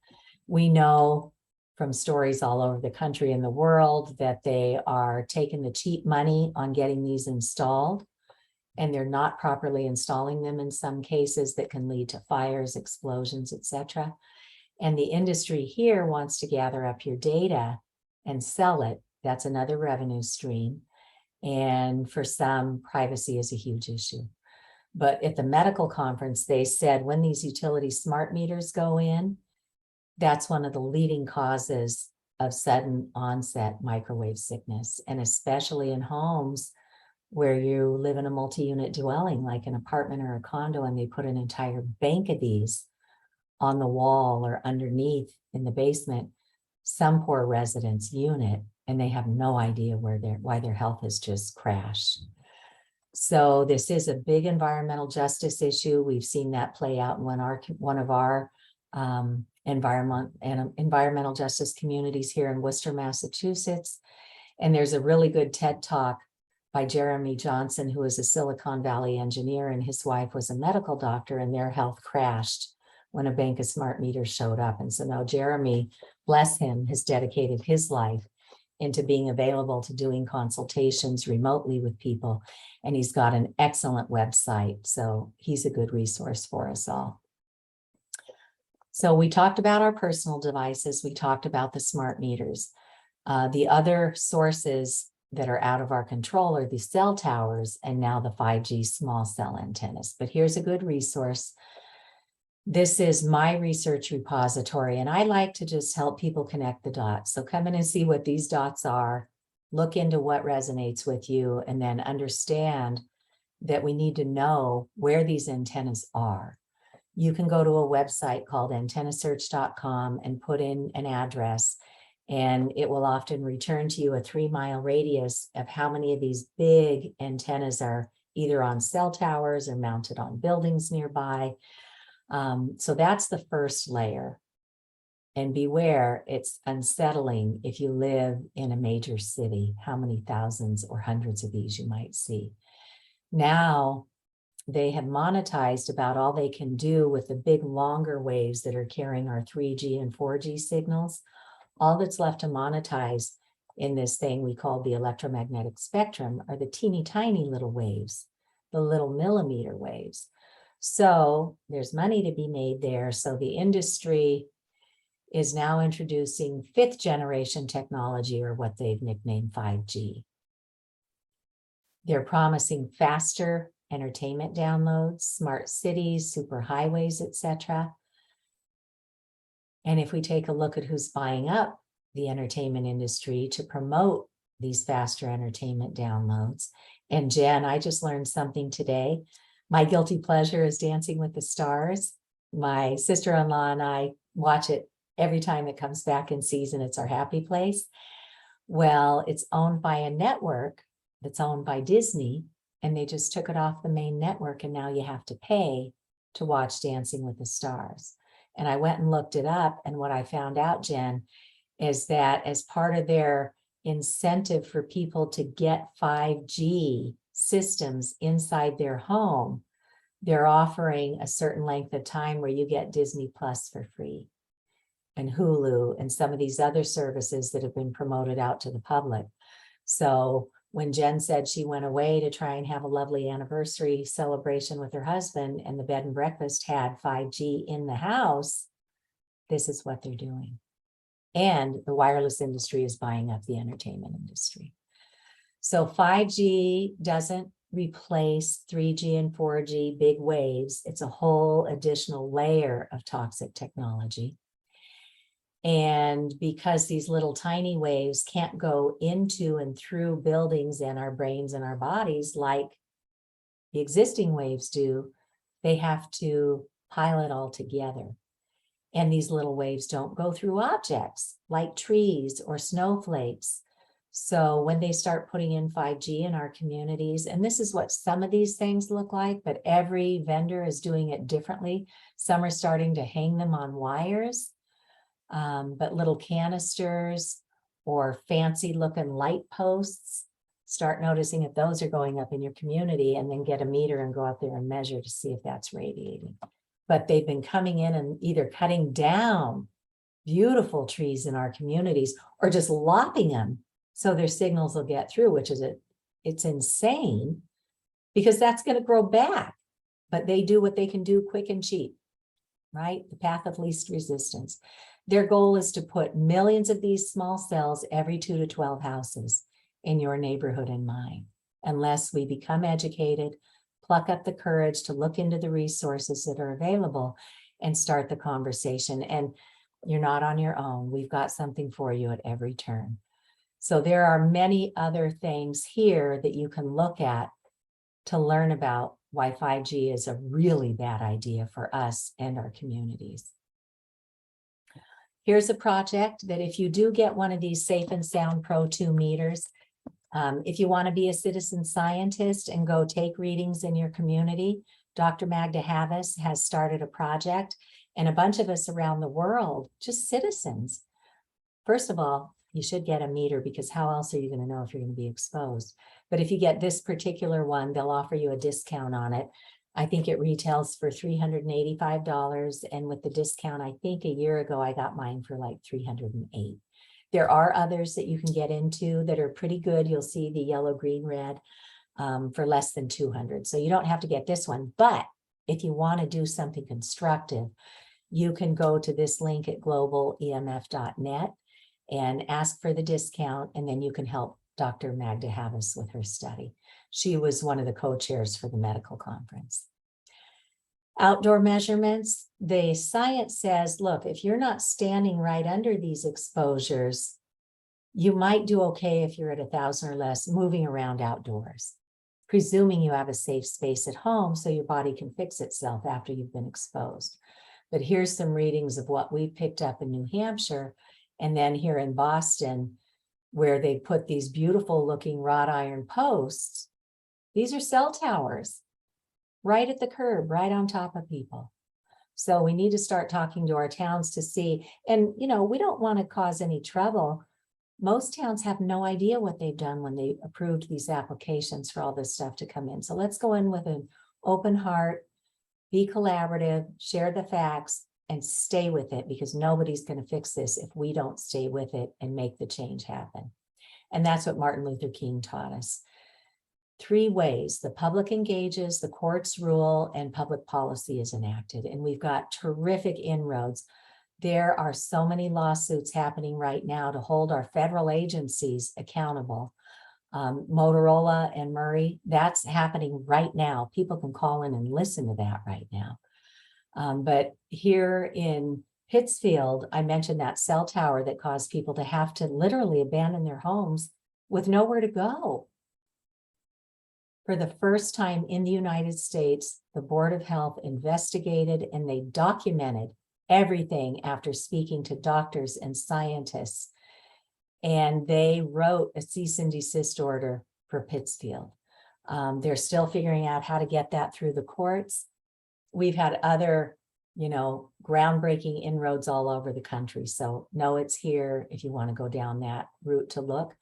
S2: We know from stories all over the country and the world that they are taking the cheap money on getting these installed, and they're not properly installing them in some cases that can lead to fires, explosions, etc. And the industry here wants to gather up your data and sell it. That's another revenue stream. And for some, privacy is a huge issue. But at the medical conference, they said when these utility smart meters go in, that's one of the leading causes of sudden onset microwave sickness, and especially in homes where you live in a multi-unit dwelling, like an apartment or a condo, and they put an entire bank of these on the wall or underneath in the basement, some poor resident's unit, and they have no idea why their health has just crashed. So this is a big environmental justice issue. We've seen that play out in one of our environmental justice communities here in Worcester, Massachusetts. And there's a really good TED Talk by Jeremy Johnson, who is a Silicon Valley engineer, and his wife was a medical doctor, and their health crashed when a bank of smart meters showed up. And so now Jeremy, bless him, has dedicated his life into being available to doing consultations remotely with people. And he's got an excellent website. So he's a good resource for us all. So we talked about our personal devices. We talked about the smart meters. The other sources that are out of our control are the cell towers and now the 5G small cell antennas. But here's a good resource. This is my research repository, and I like to just help people connect the dots. So come in and see what these dots are, look into what resonates with you, and then understand that we need to know where these antennas are. You can go to a website called antennasearch.com and put in an address, and it will often return to you a 3-mile radius of how many of these big antennas are either on cell towers or mounted on buildings nearby. So that's the first layer. And beware, it's unsettling if you live in a major city, how many thousands or hundreds of these you might see. Now, they have monetized about all they can do with the big longer waves that are carrying our 3G and 4G signals. All that's left to monetize in this thing we call the electromagnetic spectrum are the teeny tiny little waves, the little millimeter waves. So there's money to be made there. So the industry is now introducing 5th generation technology, or what they've nicknamed 5G. They're promising faster entertainment downloads, smart cities, super highways, etc. And if we take a look at who's buying up the entertainment industry to promote these faster entertainment downloads, and Jen, I just learned something today. My guilty pleasure is Dancing with the Stars. My sister-in-law and I watch it every time it comes back in season. It's our happy place. Well, it's owned by a network that's owned by Disney, and they just took it off the main network, and now you have to pay to watch Dancing with the Stars. And I went and looked it up, and what I found out, Jen, is that as part of their incentive for people to get 5G systems inside their home, they're offering a certain length of time where you get Disney Plus for free, and Hulu, and some of these other services that have been promoted out to the public. So when Jen said she went away to try and have a lovely anniversary celebration with her husband, and the bed and breakfast had 5G in the house, this is what they're doing. And the wireless industry is buying up the entertainment industry. So 5G doesn't replace 3G and 4G big waves. It's a whole additional layer of toxic technology. And because these little tiny waves can't go into and through buildings and our brains and our bodies like the existing waves do, they have to pile it all together. And these little waves don't go through objects like trees or snowflakes. So when they start putting in 5G in our communities, and this is what some of these things look like, but every vendor is doing it differently. Some are starting to hang them on wires, but little canisters or fancy looking light posts, start noticing if those are going up in your community, and then get a meter and go out there and measure to see if that's radiating. But they've been coming in and either cutting down beautiful trees in our communities or just lopping them so their signals will get through, which is it's insane because that's going to grow back. But they do what they can do quick and cheap, right? The path of least resistance. Their goal is to put millions of these small cells every 2 to 12 houses in your neighborhood and mine, unless we become educated, pluck up the courage to look into the resources that are available and start the conversation. And you're not on your own. We've got something for you at every turn. So there are many other things here that you can look at to learn about why 5G is a really bad idea for us and our communities. Here's a project that if you do get one of these Safe and Sound Pro 2 meters, if you want to be a citizen scientist and go take readings in your community, Dr. Magda Havas has started a project, and a bunch of us around the world, just citizens. First of all, you should get a meter because how else are you going to know if you're going to be exposed? But if you get this particular one, they'll offer you a discount on it. I think it retails for $385. And with the discount, I think a year ago, I got mine for like $308. There are others that you can get into that are pretty good. You'll see the yellow, green, red for less than $200. So you don't have to get this one. But if you want to do something constructive, you can go to this link at globalemf.net and ask for the discount, and then you can help Dr. Magda Havas with her study. She was one of the co-chairs for the medical conference. Outdoor measurements, the science says, look, if you're not standing right under these exposures, you might do okay if you're at 1,000 or less moving around outdoors, presuming you have a safe space at home so your body can fix itself after you've been exposed. But here's some readings of what we picked up in New Hampshire and then here in Boston, where they put these beautiful looking wrought iron posts. These are cell towers right at the curb, right on top of people. So we need to start talking to our towns to see, and you know, we don't want to cause any trouble. Most towns have no idea what they've done when they approved these applications for all this stuff to come in. So let's go in with an open heart, be collaborative, share the facts, and stay with it, because nobody's going to fix this if we don't stay with it and make the change happen. And that's what Martin Luther King taught us. 3 ways: the public engages, the courts rule, and public policy is enacted. And we've got terrific inroads. There are so many lawsuits happening right now to hold our federal agencies accountable. Motorola and Murray, that's happening right now. People can call in and listen to that right now. But here in Pittsfield, I mentioned that cell tower that caused people to have to literally abandon their homes with nowhere to go. For the first time in the United States, the Board of Health investigated and they documented everything after speaking to doctors and scientists. And they wrote a cease and desist order for Pittsfield. They're still figuring out how to get that through the courts. We've had other, groundbreaking inroads all over the country. So no, it's here if you want to go down that route to look.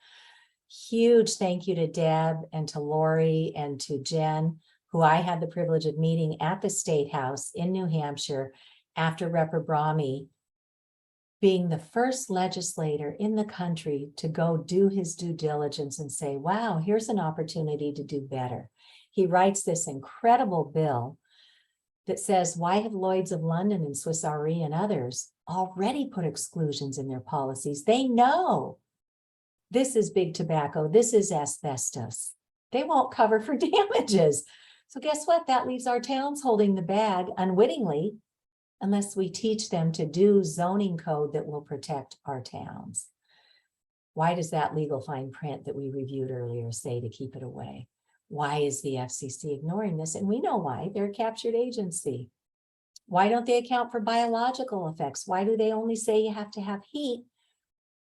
S2: Huge thank you to Deb and to Lori and to Jen, who I had the privilege of meeting at the State House in New Hampshire after Rep. Brahmi being the first legislator in the country to go do his due diligence and say, wow, here's an opportunity to do better. He writes this incredible bill that says, why have Lloyd's of London and Swiss Re and others already put exclusions in their policies? They know this is big tobacco, this is asbestos. They won't cover for damages. So guess what? That leaves our towns holding the bag unwittingly, unless we teach them to do zoning code that will protect our towns. Why does that legal fine print that we reviewed earlier say to keep it away? Why is the FCC ignoring this? And we know why. They're a captured agency. Why don't they account for biological effects? Why do they only say you have to have heat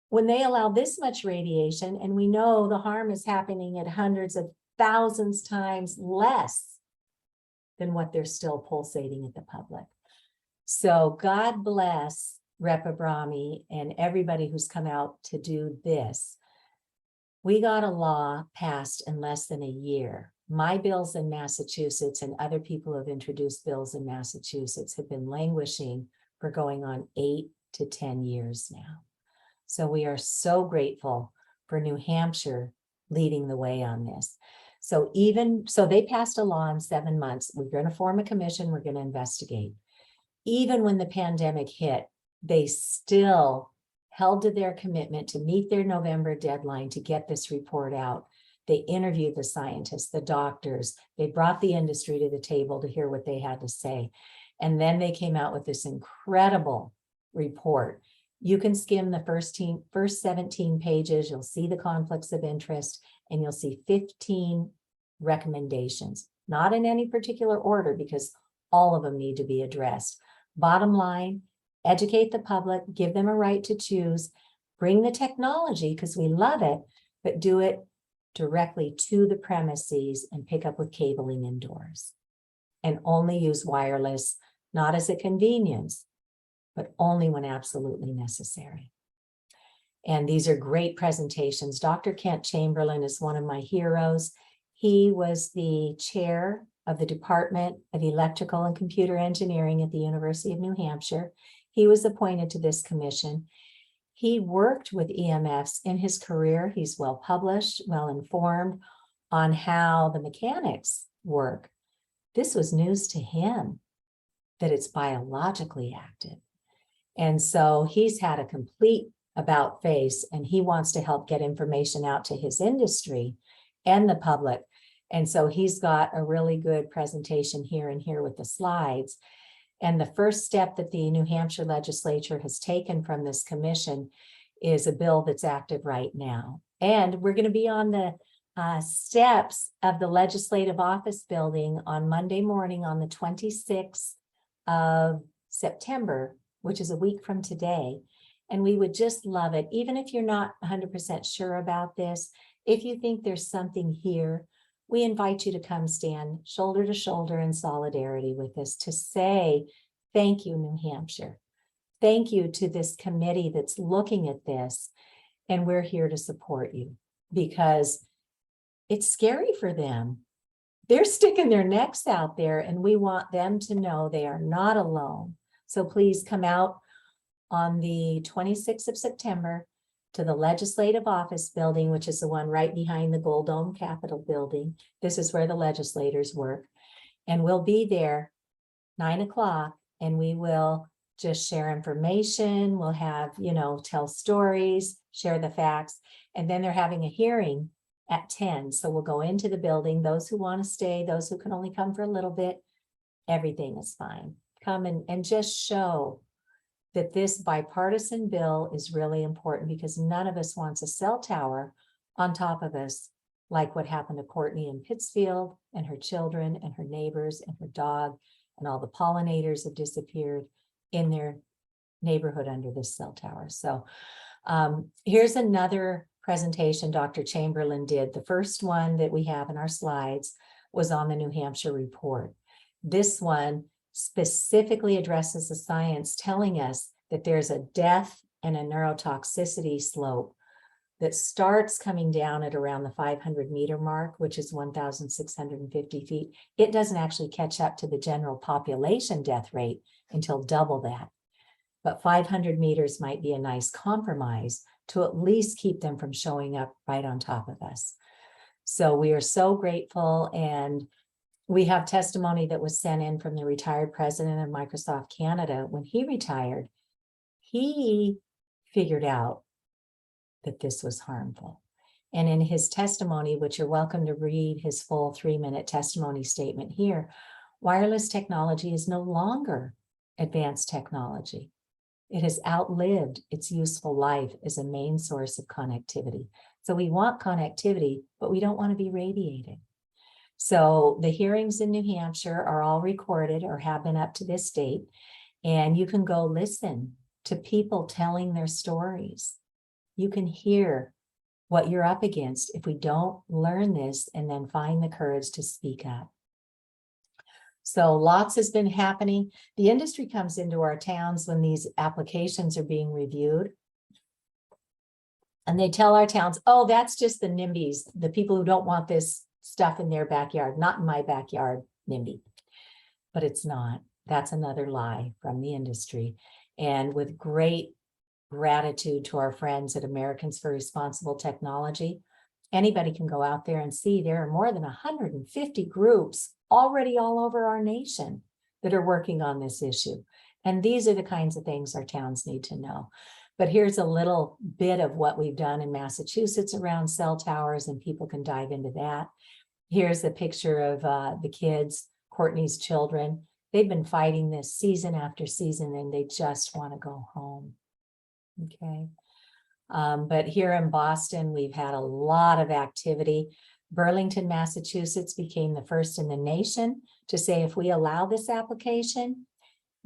S2: when they allow this much radiation, and we know the harm is happening at hundreds of thousands times less than what they're still pulsating at the public. So God bless Rep. Abrami and everybody who's come out to do this. We got a law passed in less than a year. My bills in Massachusetts and other people who have introduced bills in Massachusetts have been languishing for going on 8 to 10 years now. So we are so grateful for New Hampshire leading the way on this. So they passed a law in 7 months. We're going to form a commission. We're going to investigate. Even when the pandemic hit, they still held to their commitment to meet their November deadline to get this report out. They interviewed the scientists, the doctors. They brought the industry to the table to hear what they had to say. And then they came out with this incredible report. You can skim the first 17 pages. You'll see the conflicts of interest, and you'll see 15 recommendations, not in any particular order, because all of them need to be addressed. Bottom line, educate the public, give them a right to choose, bring the technology because we love it, but do it directly to the premises and pick up with cabling indoors. And only use wireless, not as a convenience, but only when absolutely necessary. And these are great presentations. Dr. Kent Chamberlain is one of my heroes. He was the chair of the Department of Electrical and Computer Engineering at the University of New Hampshire. He was appointed to this commission. He worked with EMFs in his career. He's well published, well informed on how the mechanics work. This was news to him, that it's biologically active. And so he's had a complete about face, and he wants to help get information out to his industry and the public. And so he's got a really good presentation here and here with the slides. And the first step that the New Hampshire legislature has taken from this commission is a bill that's active right now. And we're going to be on the steps of the Legislative Office Building on Monday morning on the 26th of September, which is a week from today. And we would just love it, even if you're not 100% sure about this, if you think there's something here, we invite you to come stand shoulder to shoulder in solidarity with us to say, thank you, New Hampshire. Thank you to this committee that's looking at this. And we're here to support you because it's scary for them. They're sticking their necks out there, and we want them to know they are not alone. So please come out on the 26th of September to the Legislative Office Building, which is the one right behind the Gold Dome Capitol building. This is where the legislators work. And we'll be there 9 o'clock, and we will just share information. We'll have, tell stories, share the facts, and then they're having a hearing at 10. So we'll go into the building. Those who want to stay, those who can only come for a little bit, everything is fine. Come and just show that this bipartisan bill is really important, because none of us wants a cell tower on top of us, like what happened to Courtney in Pittsfield, and her children and her neighbors and her dog, and all the pollinators have disappeared in their neighborhood under this cell tower. So here's another presentation Dr. Chamberlain did. The first one that we have in our slides was on the New Hampshire report. This one specifically addresses the science telling us that there's a death and a neurotoxicity slope that starts coming down at around the 500-meter mark, which is 1,650 feet. It doesn't actually catch up to the general population death rate until double that. But 500 meters might be a nice compromise to at least keep them from showing up right on top of us. So we are so grateful, and we have testimony that was sent in from the retired president of Microsoft Canada. When he retired, he figured out that this was harmful. And in his testimony, which you're welcome to read his full 3-minute testimony statement here, wireless technology is no longer advanced technology. It has outlived its useful life as a main source of connectivity. So we want connectivity, but we don't want to be radiated. So the hearings in New Hampshire are all recorded or have been up to this date. And you can go listen to people telling their stories You can hear what you're up against if we don't learn this and then find the courage to speak up. So lots has been happening. The industry comes into our towns when these applications are being reviewed. And they tell our towns, oh, that's just the NIMBYs, the people who don't want this stuff in their backyard, not in my backyard, NIMBY. But it's not. That's another lie from the industry. And with great gratitude to our friends at Americans for Responsible Technology, anybody can go out there and see there are more than 150 groups already all over our nation that are working on this issue. And these are the kinds of things our towns need to know. But here's a little bit of what we've done in Massachusetts around cell towers, and people can dive into that. Here's a picture of the kids, Courtney's children. They've been fighting this season after season, and they just want to go home. Okay. But here in Boston, we've had a lot of activity. Burlington, Massachusetts became the first in the nation to say, if we allow this application,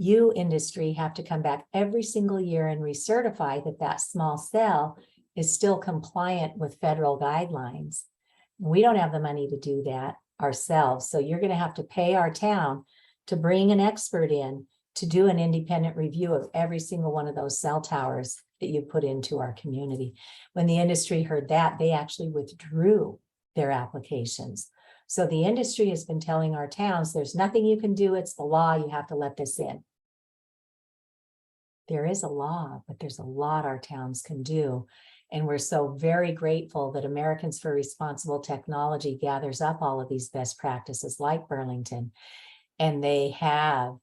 S2: you industry have to come back every single year and recertify that that small cell is still compliant with federal guidelines. We don't have the money to do that ourselves. So you're going to have to pay our town to bring an expert in to do an independent review of every single one of those cell towers that you put into our community. When the industry heard that, they actually withdrew their applications. So the industry has been telling our towns, there's nothing you can do. It's the law. You have to let this in. There is a law, but there's a lot our towns can do. And we're so very grateful that Americans for Responsible Technology gathers up all of these best practices like Burlington. And they have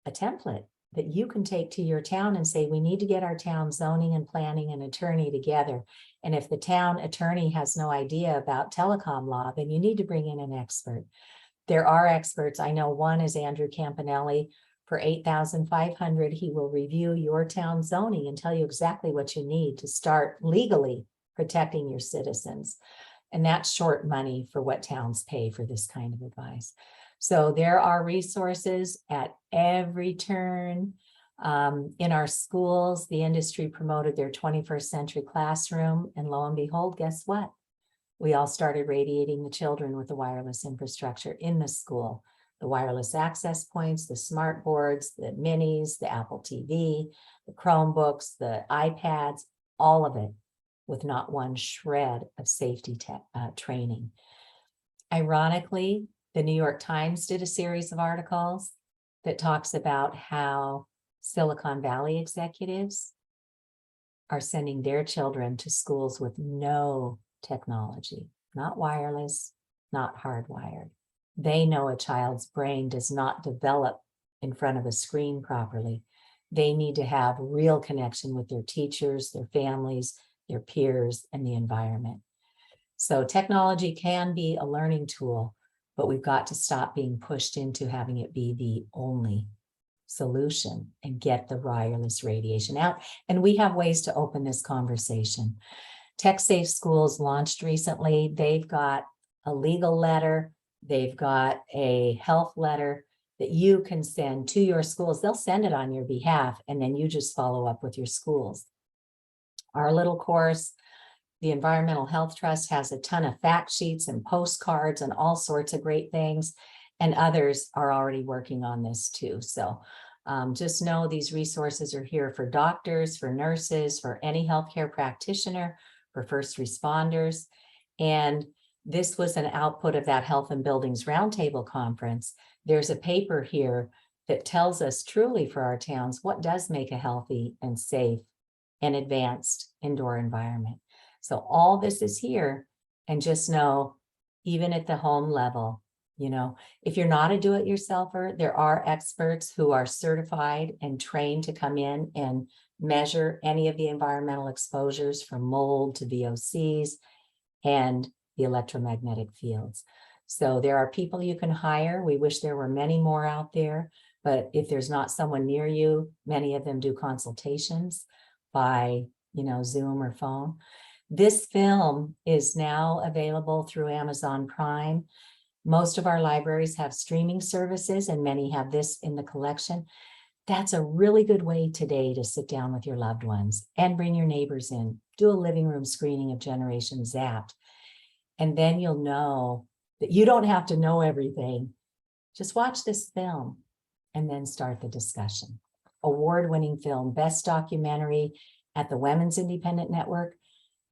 S2: a template that you can take to your town and say, we need to get our town zoning and planning and attorney together. And if the town attorney has no idea about telecom law, then you need to bring in an expert. There are experts. I know one is Andrew Campanelli. For $8,500, he will review your town zoning and tell you exactly what you need to start legally protecting your citizens. And that's short money for what towns pay for this kind of advice. So there are resources at every turn. In our schools, the industry promoted their 21st century classroom, and lo and behold, guess what? We all started radiating the children with the wireless infrastructure in the school. The wireless access points, the smart boards, the minis, the Apple TV, the Chromebooks, the iPads, all of it with not one shred of safety training. Ironically, the New York Times did a series of articles that talks about how Silicon Valley executives are sending their children to schools with no technology, not wireless, not hardwired. They know a child's brain does not develop in front of a screen properly. They need to have real connection with their teachers, their families, their peers, and the environment. So technology can be a learning tool, but we've got to stop being pushed into having it be the only solution and get the wireless radiation out. And we have ways to open this conversation. Tech Safe Schools launched recently. They've got a legal letter. They've got a health letter that you can send to your schools. They'll send it on your behalf, and then you just follow up with your schools. Our little course, the Environmental Health Trust, has a ton of fact sheets and postcards and all sorts of great things, and others are already working on this too. So just know these resources are here for doctors, for nurses, for any healthcare practitioner, for first responders. And this was an output of that Health and Buildings Roundtable Conference. There's a paper here that tells us truly for our towns what does make a healthy and safe and advanced indoor environment. So all this is here, and just know, even at the home level, you know, if you're not a do-it-yourselfer, there are experts who are certified and trained to come in and measure any of the environmental exposures from mold to VOCs and the electromagnetic fields. So there are people you can hire. We wish there were many more out there, but if there's not someone near you, many of them do consultations by, you know, Zoom or phone. This film is now available through Amazon Prime. Most of our libraries have streaming services, and many have this in the collection. That's a really good way today to sit down with your loved ones and bring your neighbors in. Do a living room screening of Generation Zapped. And then you'll know that you don't have to know everything. Just watch this film and then start the discussion. Award-winning film, best documentary at the Women's Independent Network,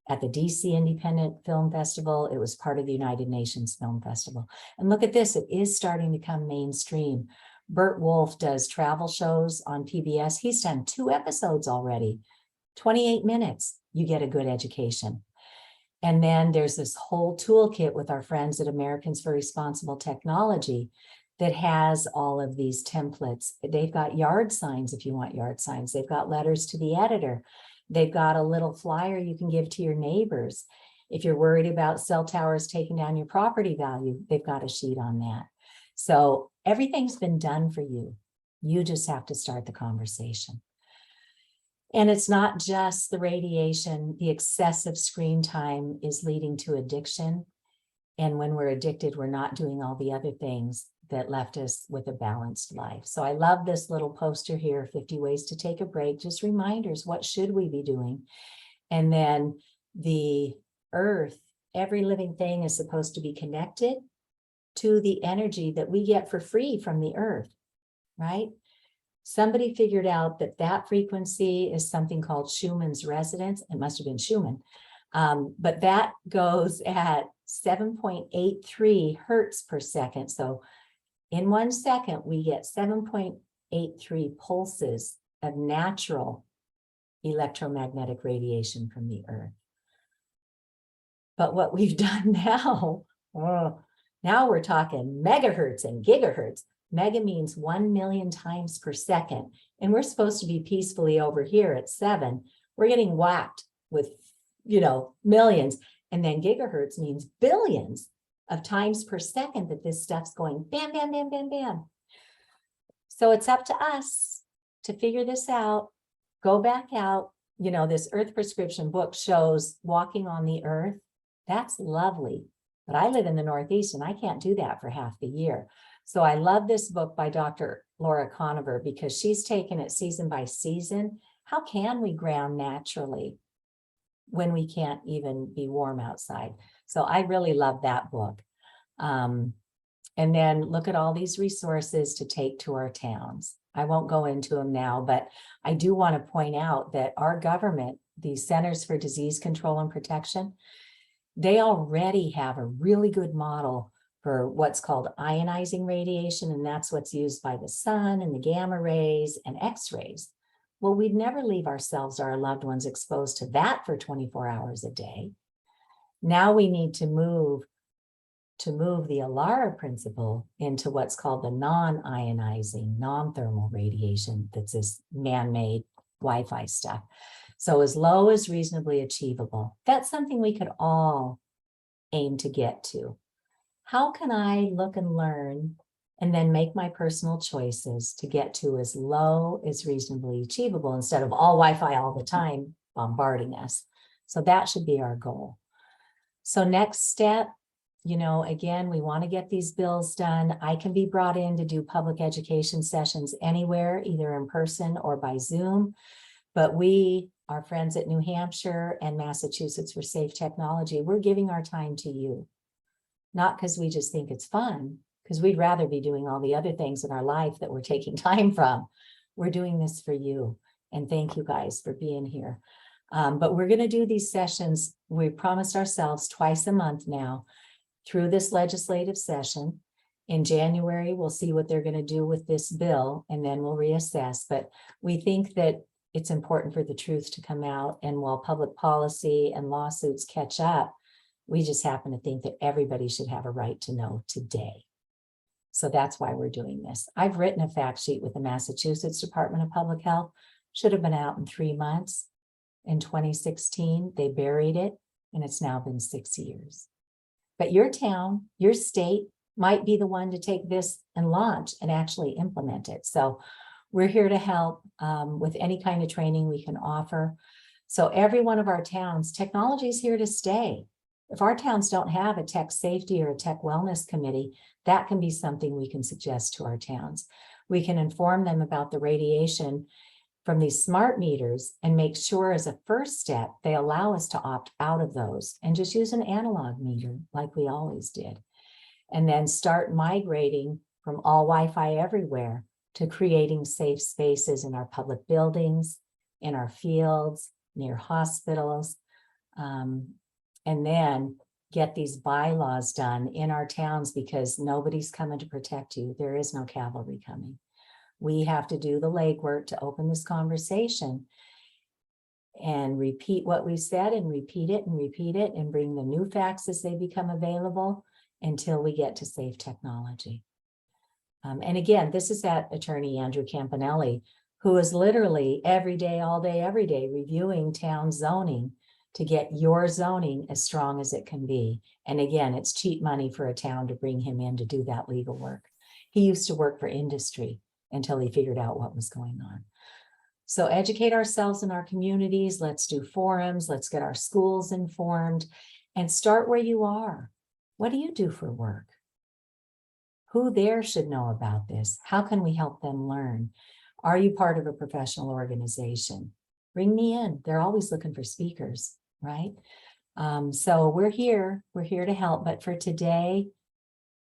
S2: at the DC Independent Film Festival. It was part of the United Nations Film Festival. And look at this, it is starting to come mainstream. Bert Wolf does travel shows on PBS. He's done 2 episodes already. 28 minutes, you get a good education. And then there's this whole toolkit with our friends at Americans for Responsible Technology that has all of these templates. They've got yard signs if you want yard signs. They've got letters to the editor. They've got a little flyer you can give to your neighbors. If you're worried about cell towers taking down your property value, they've got a sheet on that. So everything's been done for you. You just have to start the conversation. And it's not just the radiation. The excessive screen time is leading to addiction. And when we're addicted, we're not doing all the other things that left us with a balanced life. So I love this little poster here, 50 ways to take a break, just reminders, what should we be doing? And then the earth, every living thing is supposed to be connected to the energy that we get for free from the earth, right? Somebody figured out that that frequency is something called Schumann's resonance. It must have been Schumann, but that goes at 7.83 hertz per second. So in 1 second, we get 7.83 pulses of natural electromagnetic radiation from the earth. But what we've done now, now we're talking megahertz and gigahertz. Mega means 1 million times per second. And we're supposed to be peacefully over here at 7. We're getting whacked with, millions. And then gigahertz means billions of times per second that this stuff's going bam, bam, bam, bam, bam. So it's up to us to figure this out, go back out. This Earth Prescription book shows walking on the earth. That's lovely. But I live in the Northeast and I can't do that for half the year. So I love this book by Dr. Laura Conover because she's taken it season by season. How can we ground naturally when we can't even be warm outside? So I really love that book. And then look at all these resources to take to our towns. I won't go into them now, but I do want to point out that our government, the Centers for Disease Control and Protection, they already have a really good model for what's called ionizing radiation, and that's what's used by the sun and the gamma rays and X-rays. Well, we'd never leave ourselves or our loved ones exposed to that for 24 hours a day. Now we need to move the ALARA principle into what's called the non-ionizing, non-thermal radiation. That's this man-made Wi-Fi stuff. So as low as reasonably achievable. That's something we could all aim to get to. How can I look and learn and then make my personal choices to get to as low as reasonably achievable instead of all Wi-Fi all the time bombarding us? So that should be our goal. So next step, again, we want to get these bills done. I can be brought in to do public education sessions anywhere, either in person or by Zoom. But we, our friends at New Hampshire and Massachusetts for Safe Technology, we're giving our time to you. Not because we just think it's fun, because we'd rather be doing all the other things in our life that we're taking time from. We're doing this for you. And thank you guys for being here. But we're going to do these sessions. We promised ourselves twice a month now through this legislative session. In January, we'll see what they're going to do with this bill, and then we'll reassess. But we think that it's important for the truth to come out. And while public policy and lawsuits catch up, we just happen to think that everybody should have a right to know today. So that's why we're doing this. I've written a fact sheet with the Massachusetts Department of Public Health. Should have been out in 3 months. In 2016, they buried it, and it's now been 6 years. But your town, your state might be the one to take this and launch and actually implement it. So we're here to help with any kind of training we can offer. So every one of our towns, technology is here to stay. If our towns don't have a tech safety or a tech wellness committee, that can be something we can suggest to our towns. We can inform them about the radiation from these smart meters and make sure as a first step, they allow us to opt out of those and just use an analog meter like we always did. And then start migrating from all Wi-Fi everywhere to creating safe spaces in our public buildings, in our fields, near hospitals, and then get these bylaws done in our towns because nobody's coming to protect you. There is no cavalry coming. We have to do the legwork to open this conversation and repeat what we said and repeat it and bring the new facts as they become available until we get to safe technology. And again, this is that attorney, Andrew Campanelli, who is literally every day, all day, every day, reviewing town zoning to get your zoning as strong as it can be. And again, it's cheap money for a town to bring him in to do that legal work. He used to work for industry until he figured out what was going on. So educate ourselves in our communities. Let's do forums. Let's get our schools informed and start where you are. What do you do for work? Who there should know about this? How can we help them learn? Are you part of a professional organization? Bring me in. They're always looking for speakers, right? So we're here to help. But for today,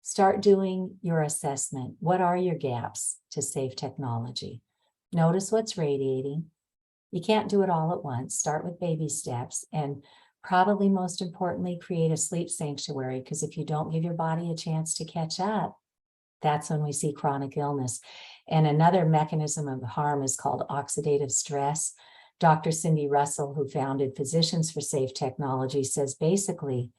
S2: start doing your assessment. What are your gaps to safe technology? Notice what's radiating. You can't do it all at once. Start with baby steps. And probably most importantly, create a sleep sanctuary, because if you don't give your body a chance to catch up, that's when we see chronic illness. And another mechanism of harm is called oxidative stress. Dr. Cindy Russell, who founded Physicians for Safe Technology, says basically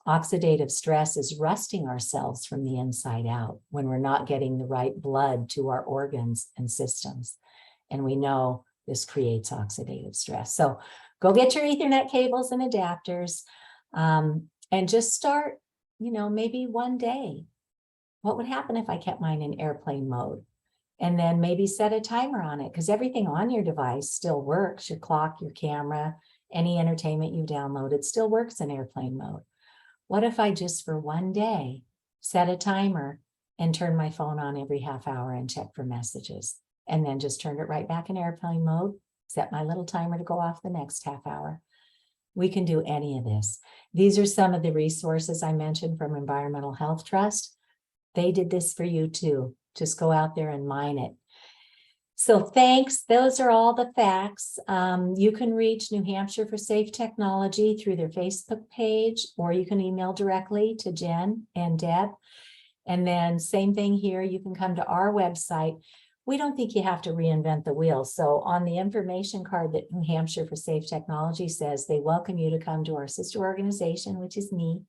S2: oxidative stress is rusting ourselves from the inside out when we're not getting the right blood to our organs and systems. And we know this creates oxidative stress. So go get your Ethernet cables and adapters, and just start, maybe one day. What would happen if I kept mine in airplane mode? And then maybe set a timer on it, because everything on your device still works. Your clock, your camera, any entertainment you downloaded still works in airplane mode. What if I just for one day set a timer and turn my phone on every half hour and check for messages, and then just turned it right back in airplane mode, set my little timer to go off the next half hour? We can do any of this. These are some of the resources I mentioned from Environmental Health Trust. They did this for you too. Just go out there and mine it. So thanks. Those are all the facts. You can reach New Hampshire for Safe Technology through their Facebook page, or you can email directly to Jen and Deb. And then same thing here, you can come to our website. We don't think you have to reinvent the wheel. So on the information card that New Hampshire for Safe Technology says, they welcome you to come to our sister organization, which is me.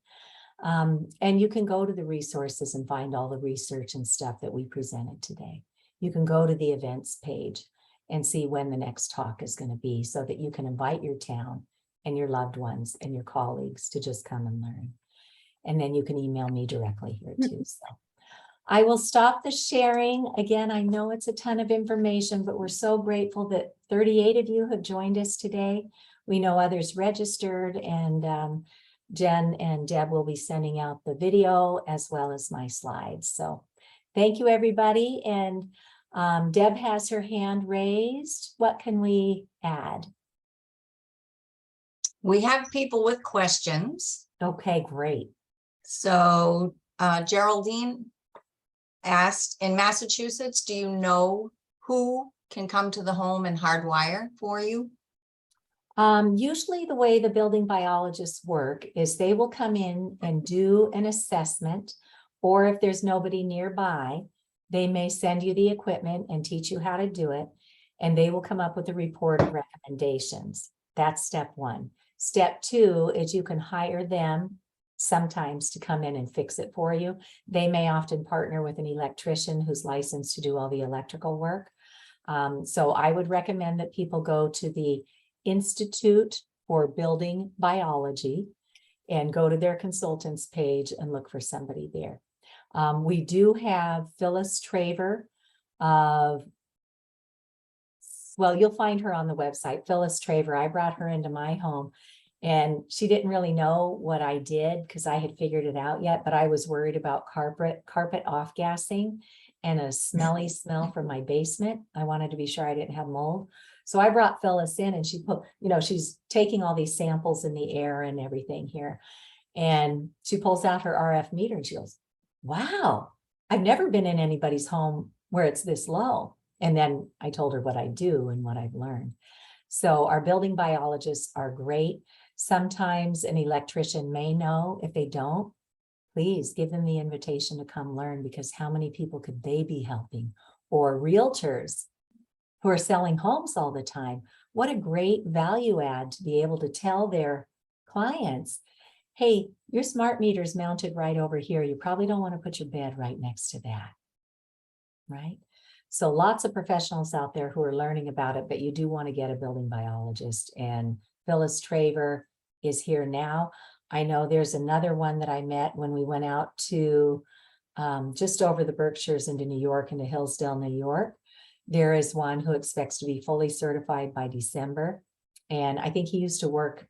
S2: And you can go to the resources and find all the research and stuff that we presented today. You can go to the events page and see when the next talk is going to be, so that you can invite your town and your loved ones and your colleagues to just come and learn. And then you can email me directly here too. So I will stop the sharing. Again, I know it's a ton of information, but we're so grateful that 38 of you have joined us today. We know others registered, and Jen and Deb will be sending out the video as well as my slides. So thank you, everybody. And Deb has her hand raised. What can we add?
S3: We have people with questions.
S2: Okay, great.
S3: So Geraldine asked, in Massachusetts, do you know who can come to the home and hardwire for you?
S2: Usually the way the building biologists work is they will come in and do an assessment, or if there's nobody nearby, they may send you the equipment and teach you how to do it, and they will come up with a report of recommendations. That's step one. Step two is you can hire them sometimes to come in and fix it for you. They may often partner with an electrician who's licensed to do all the electrical work. So I would recommend that people go to the Institute for Building Biology and go to their consultants page and look for somebody there. We do have Phyllis Traver of, well, you'll find her on the website, Phyllis Traver. I brought her into my home, And she didn't really know what I did because I had figured it out yet, but I was worried about carpet off-gassing and a smelly smell from my basement. I wanted to be sure I didn't have mold. So I brought Phyllis in and she put, she's taking all these samples in the air and everything here. And she pulls out her RF meter and she goes, wow, I've never been in anybody's home where it's this low. And then I told her what I do and what I've learned. So our building biologists are great. Sometimes an electrician may know. If they don't, please give them the invitation to come learn, because how many people could they be helping? Or realtors who are selling homes all the time. What a great value add to be able to tell their clients, hey, your smart meter is mounted right over here. You probably don't want to put your bed right next to that, right? So lots of professionals out there who are learning about it, but you do want to get a building biologist. And Phyllis Traver is here now. I know there's another one that I met when we went out to just over the Berkshires into New York, into Hillsdale, New York. There is one who expects to be fully certified by December. And I think he used to work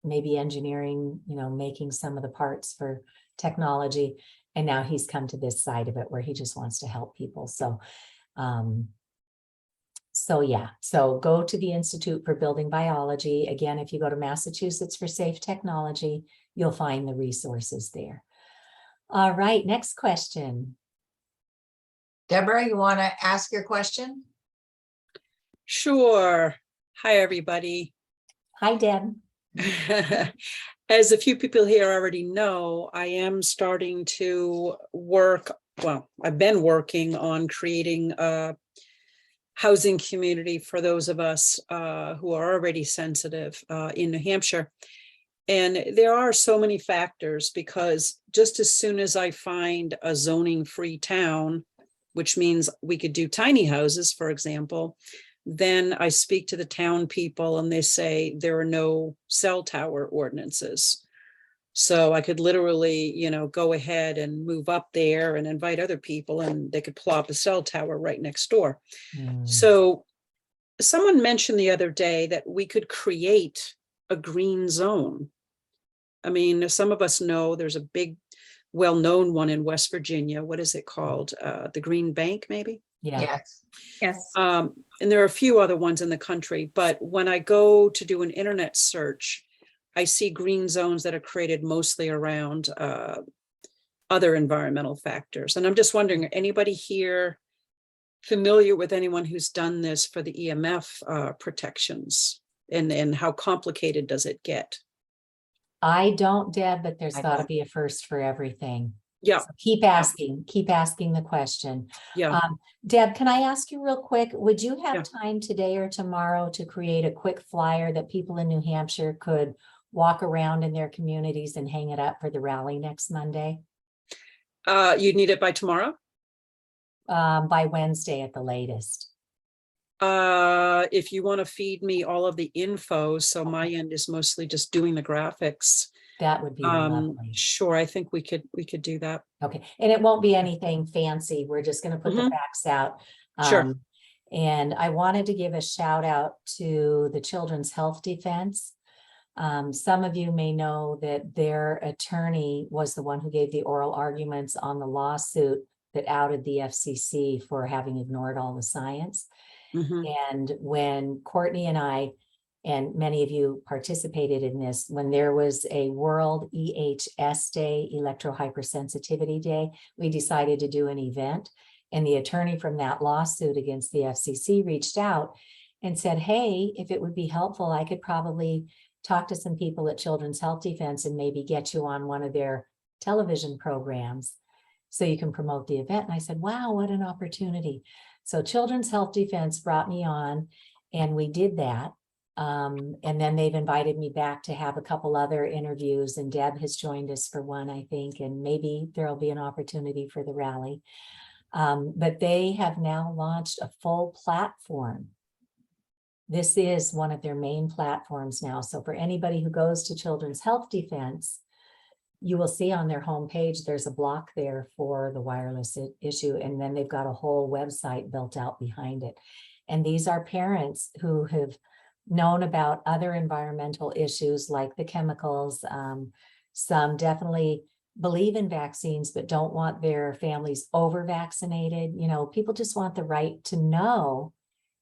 S2: maybe engineering, making some of the parts for technology. And now he's come to this side of it where he just wants to help people. So go to the Institute for Building Biology. Again, if you go to Massachusetts for Safe Technology, you'll find the resources there. All right, next question.
S3: Deborah, you want to ask your question?
S4: Sure. Hi, everybody.
S2: Hi, Deb.
S4: As a few people here already know, I am starting to work. Well, I've been working on creating a housing community for those of us who are already sensitive in New Hampshire. And there are so many factors, because just as soon as I find a zoning-free town, which means we could do tiny houses, for example, then I speak to the town people and they say there are no cell tower ordinances. So I could literally, go ahead and move up there and invite other people, and they could plop a cell tower right next door. So someone mentioned the other day that we could create a green zone. I mean, some of us know there's a big, well-known one in West Virginia. What is it called? The Green Bank, maybe?
S2: Yeah.
S3: Yes.
S1: Yes.
S4: And there are a few other ones in the country, but when I go to do an internet search, I see green zones that are created mostly around other environmental factors. And I'm just wondering, anybody here familiar with anyone who's done this for the EMF protections? And how complicated does it get?
S2: I don't, Deb, but there's
S3: I
S2: got to
S3: don't.
S2: be a first for everything.
S4: Yeah,
S2: So keep asking the question.
S4: yeah.
S2: Deb, can I ask you real quick, would you have
S4: Yeah.
S2: time today or tomorrow to create a quick flyer that people in New Hampshire could walk around in their communities and hang it up for the rally next Monday?
S4: You'd need it by tomorrow?
S2: By Wednesday at the latest.
S4: If you want to feed me all of the info, so my end is mostly just doing the graphics.
S2: That would be lovely.
S4: Sure, I think we could do that.
S2: Okay, and it won't be anything fancy. We're just going to put the facts out.
S4: Sure.
S2: And I wanted to give a shout out to the Children's Health Defense. Some of you may know that their attorney was the one who gave the oral arguments on the lawsuit that outed the FCC for having ignored all the science. And when Courtney and I, and many of you participated in this, when there was a World EHS Day, Electrohypersensitivity Day, we decided to do an event. And the attorney from that lawsuit against the FCC reached out and said, hey, if it would be helpful, I could probably talk to some people at Children's Health Defense and maybe get you on one of their television programs so you can promote the event. And I said, wow, what an opportunity. So Children's Health Defense brought me on and we did that. And then they've invited me back to have a couple other interviews, and Deb has joined us for one, I think, and maybe there'll be an opportunity for the rally. But they have now launched a full platform. This is one of their main platforms now. So for anybody who goes to Children's Health Defense, you will see on their homepage, there's a block there for the wireless issue. And then they've got a whole website built out behind it. And these are parents who have known about other environmental issues like the chemicals. Some definitely believe in vaccines, but don't want their families over vaccinated. You know, people just want the right to know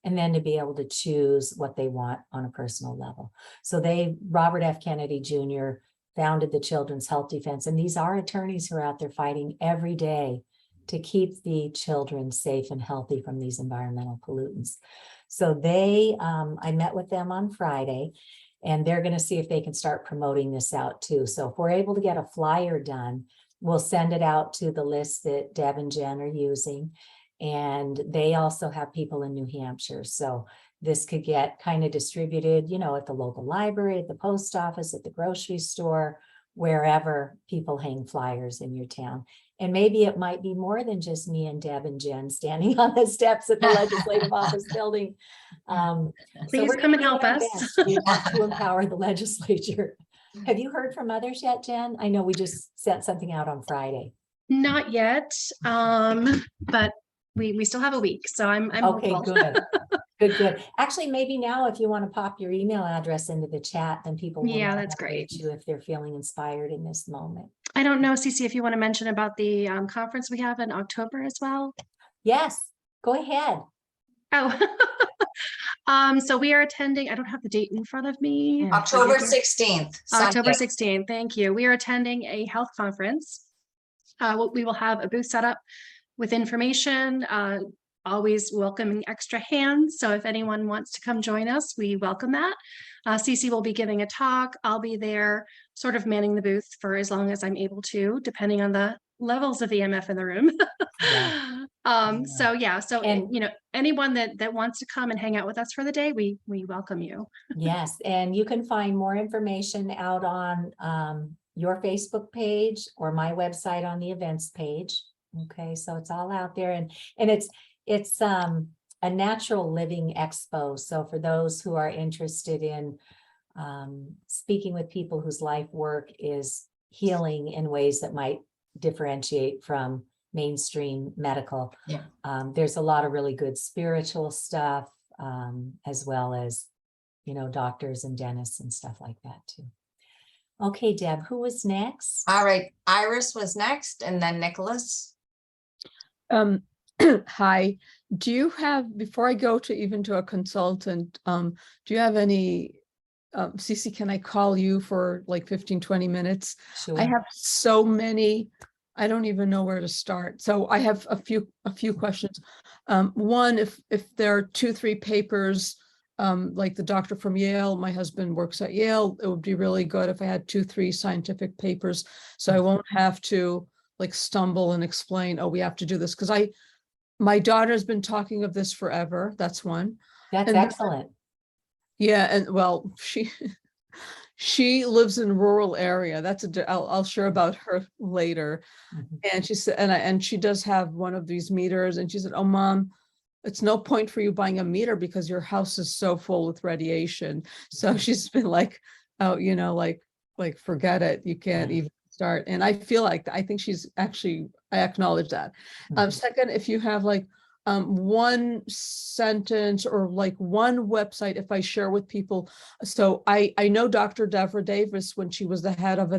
S2: and then to be able to choose what they want on a personal level. So Robert F. Kennedy Jr. founded the Children's Health Defense, and these are attorneys who are out there fighting every day to keep the children safe and healthy from these environmental pollutants. So I met with them on Friday, and they're going to see if they can start promoting this out too. So if we're able to get a flyer done, we'll send it out to the list that Deb and Jen are using. And they also have people in New Hampshire. So this could get kind of distributed, you know, at the local library, at the post office, at the grocery store, wherever people hang flyers in your town. And maybe it might be more than just me and Deb and Jen standing on the steps at the legislative office building.
S1: Please
S2: we're
S1: come and
S2: gonna
S1: help
S2: do our
S1: us.
S2: best. We want to empower the legislature. Have you heard from others yet, Jen? I know we just sent something out on Friday.
S1: Not yet, but we still have a week, so I'm
S2: Okay,
S1: hopeful.
S2: good. Good. Actually, maybe now if you want to pop your email address into the chat, then people will
S1: Yeah,
S2: know
S1: that's
S2: how to
S1: great.
S2: reach you if they're feeling inspired in this moment.
S1: I don't know, Cece, if you want to mention about the conference we have in October as well.
S2: Yes, go ahead.
S1: Oh, so we are attending, I don't have the date in front of me.
S3: October 16th.
S1: October
S3: Sunday.
S1: 16th, thank you. We are attending a health conference. We will have a booth set up with information, always welcoming extra hands. So if anyone wants to come join us, we welcome that. Cece will be giving a talk. I'll be there sort of manning the booth for as long as I'm able to, depending on the levels of EMF in the room.
S2: Yeah.
S1: So
S2: And-
S1: you know, anyone that wants to come and hang out with us for the day, we welcome you.
S2: Yes, and you can find more information out on your Facebook page or my website on the events page. Okay, so it's all out there, and it's a natural living expo. So for those who are interested in speaking with people whose life work is healing in ways that might differentiate from mainstream medical.
S3: Yeah.
S2: There's a lot of really good spiritual stuff, as well as, you know, doctors and dentists and stuff like that too. Okay, Deb, who was next?
S3: All right, Iris was next, and then Nicholas.
S5: Hi, do you have, before I go to a consultant, do you have any, Cece, can I call you for like 15, 20 minutes?
S2: Sure.
S5: I have so many, I don't even know where to start. So I have a few questions. One, if there are 2-3 papers, like the doctor from Yale, my husband works at Yale, it would be really good if I had 2-3 scientific papers, so I won't have to like stumble and explain, oh, we have to do this, because my daughter's been talking of this forever. That's one.
S2: That's
S5: And then-
S2: excellent.
S5: Yeah, and well, she lives in a rural area. I'll share about her later.
S2: Mhm.
S5: And she said, and she does have one of these meters, and she said, oh, Mom, it's no point for you buying a meter because your house is so full with radiation. So she's been like, oh, you know, like forget it. You can't even start. And I think she's actually, I acknowledge that. Second, if you have like one sentence or like one website, if I share with people. So I know Dr. Deborah Davis when she was the head of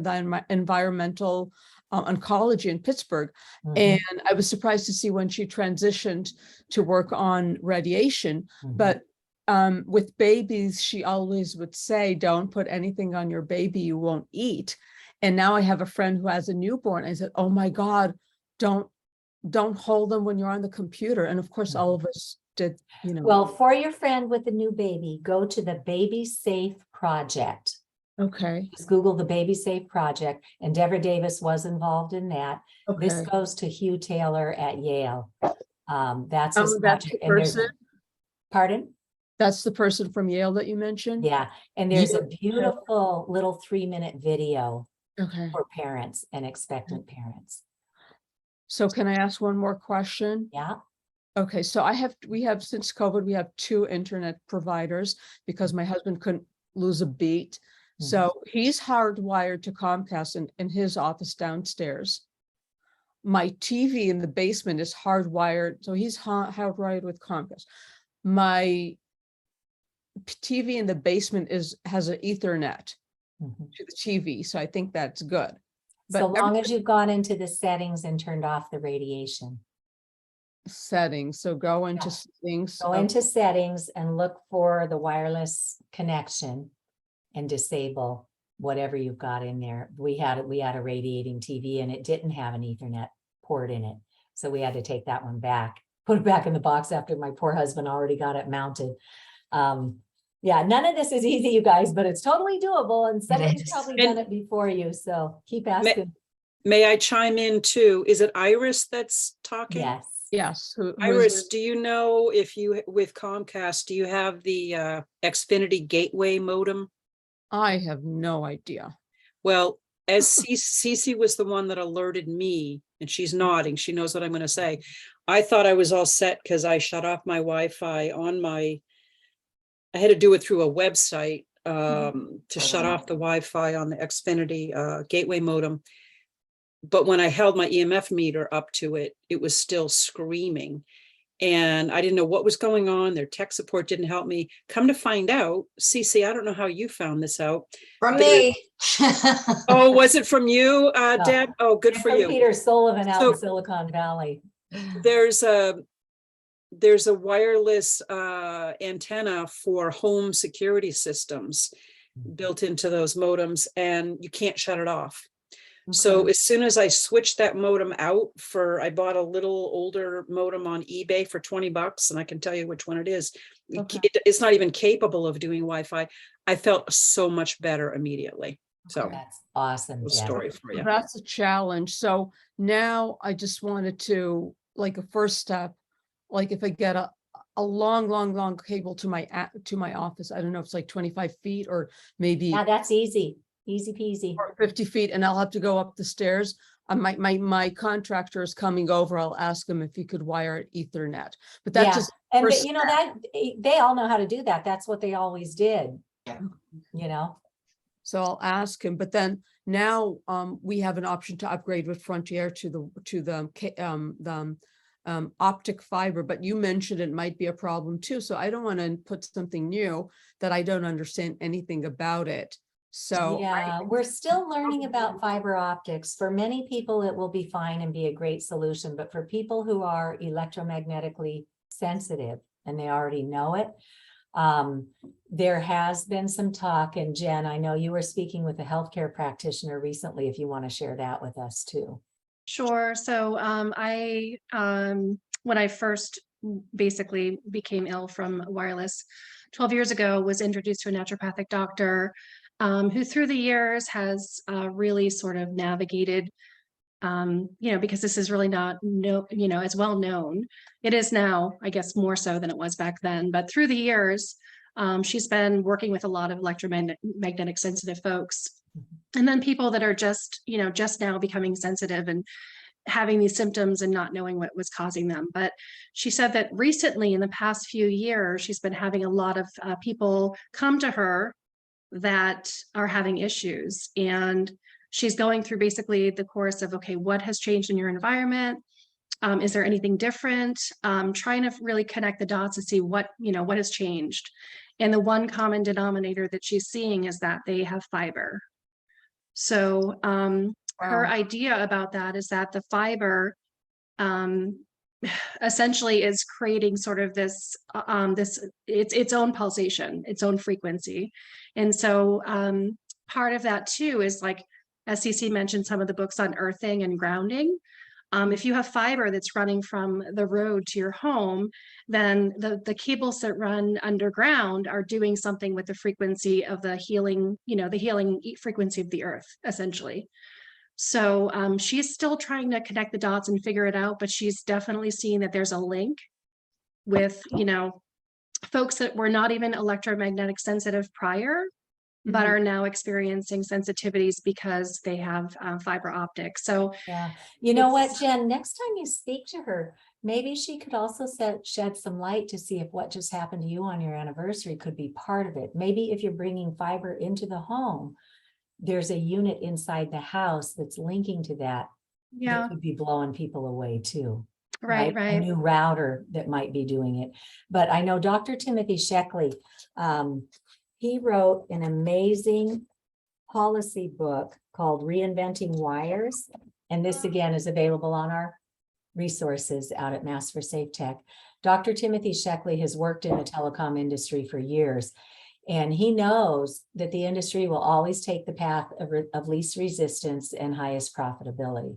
S5: environmental oncology in Pittsburgh.
S2: Mhm.
S5: And I was surprised to see when she transitioned to work on radiation.
S2: Mhm.
S5: But with babies, she always would say, don't put anything on your baby you won't eat. And now I have a friend who has a newborn. I said, oh my God, don't hold them when you're on the computer. And of course, all of us did, you know.
S2: Well, for your friend with the new baby, go to the Baby Safe Project.
S5: Okay.
S2: Just Google the Baby Safe Project, and Deborah Davis was involved in that. This
S5: Okay.
S2: goes to Hugh Taylor at Yale. That's his
S5: Oh, that's
S2: project.
S5: the
S2: And there's
S5: person?
S2: pardon?
S5: That's the person from Yale that you mentioned?
S2: Yeah, and there's a
S5: Hugh
S2: beautiful little 3-minute video
S5: Okay.
S2: for parents and expectant parents.
S5: So can I ask one more question?
S2: Yeah.
S5: Okay, so we have since COVID, we have 2 internet providers because my husband couldn't lose a beat. So he's hardwired to Comcast in his office downstairs. My TV in the basement is hardwired, so he's hardwired with Comcast. TV in the basement has an Ethernet
S2: Mhm.
S5: to the TV, so I think that's good.
S2: So
S5: But
S2: long as you've gone into the settings and turned off the radiation.
S5: settings, so go into
S2: Yeah.
S5: settings.
S2: Go into settings and look for the wireless connection and disable whatever you've got in there. We had a radiating TV and it didn't have an Ethernet port in it. So we had to take that one back, put it back in the box after my poor husband already got it mounted. Yeah, none of this is easy, you guys, but it's totally doable and somebody's
S3: is.
S2: probably
S4: And-
S2: done it before you. So keep asking.
S4: May I chime in too? Is it Iris that's talking?
S2: Yes.
S5: Yes. who is
S4: Iris,
S5: it?
S4: do you know if you, with Comcast, do you have the Xfinity Gateway modem?
S5: I have no idea.
S4: Well, as Cece was the one that alerted me, and she's nodding, she knows what I'm going to say. I thought I was all set because I shut off my Wi-Fi on my, I had to do it through a website to shut off the Wi-Fi on the Xfinity Gateway modem. But when I held my EMF meter up to it, it was still screaming. And I didn't know what was going on. Their tech support didn't help me. Come to find out, Cece, I don't know how you found this out.
S3: From
S4: There-
S3: me.
S4: Oh, was it from you, Deb? Oh, good for
S2: From
S4: you.
S2: Peter Sullivan out
S4: So-
S2: in Silicon Valley.
S4: There's a wireless antenna for home security systems built into those modems, and you can't shut it off. So
S5: Okay.
S4: as soon as I switched that modem out I bought a little older modem on eBay for $20, and I can tell you which one it is.
S2: Okay.
S4: It's not even capable of doing Wi-Fi. I felt so much better immediately. So
S2: That's awesome,
S4: little
S2: Jen.
S4: story for you.
S5: That's a challenge. So now I just wanted to, like a first step, like if I get a long cable to my office, I don't know if it's like 25 feet or maybe
S2: Yeah, that's easy. Easy peasy.
S5: or 50 feet, and I'll have to go up the stairs. My contractor is coming over. I'll ask him if he could wire it Ethernet. But that's
S2: Yeah,
S5: just
S2: and
S5: first
S2: you know that they all know how to do that. That's what they always did.
S3: Yeah.
S2: You know,
S5: so I'll ask him. But then now we have an option to upgrade with Frontier to the optic fiber. But you mentioned it might be a problem too. So I don't want to put something new that I don't understand anything about it. So
S2: yeah, we're still learning about fiber optics. For many people, it will be fine and be a great solution, but for people who are electromagnetically sensitive and they already know it, there has been some talk, and Jen, I know you were speaking with a healthcare practitioner recently, if you want to share that with us too.
S1: Sure. So when I first basically became ill from wireless 12 years ago, was introduced to a naturopathic doctor who through the years has really sort of navigated, because this is really not as well known. It is now, I guess, more so than it was back then. But through the years, she's been working with a lot of electromagnetic sensitive folks. And then people that are just now becoming sensitive and having these symptoms and not knowing what was causing them. But she said that recently, in the past few years, she's been having a lot of people come to her that are having issues. And she's going through basically the course of, okay, what has changed in your environment? Is there anything different? Trying to really connect the dots to see what has changed. And the one common denominator that she's seeing is that they have fiber. So her
S5: Wow.
S1: idea about that is that the fiber essentially is creating sort of this its own pulsation, its own frequency. And so part of that too is, like, as Cece mentioned, some of the books on earthing and grounding. If you have fiber that's running from the road to your home, then the cables that run underground are doing something with the frequency of the healing frequency of the earth, essentially. So she's still trying to connect the dots and figure it out, but she's definitely seeing that there's a link with, folks that were not even electromagnetic sensitive prior, but
S5: Mhm.
S1: are now experiencing sensitivities because they have fiber optics. So
S2: Yeah, you know what,
S1: It's-
S2: Jen, next time you speak to her, maybe she could also shed some light to see if what just happened to you on your anniversary could be part of it. Maybe if you're bringing fiber into the home, there's a unit inside the house that's linking to that.
S1: yeah.
S2: That could be blowing people away too.
S1: Right,
S2: A
S1: right.
S2: new router that might be doing it. But I know Dr. Timothy Sheckley, he wrote an amazing policy book called Reinventing Wires. And this again is available on our resources out at Mass for Safe Tech. Dr. Timothy Sheckley has worked in the telecom industry for years, and he knows that the industry will always take the path of least resistance and highest profitability.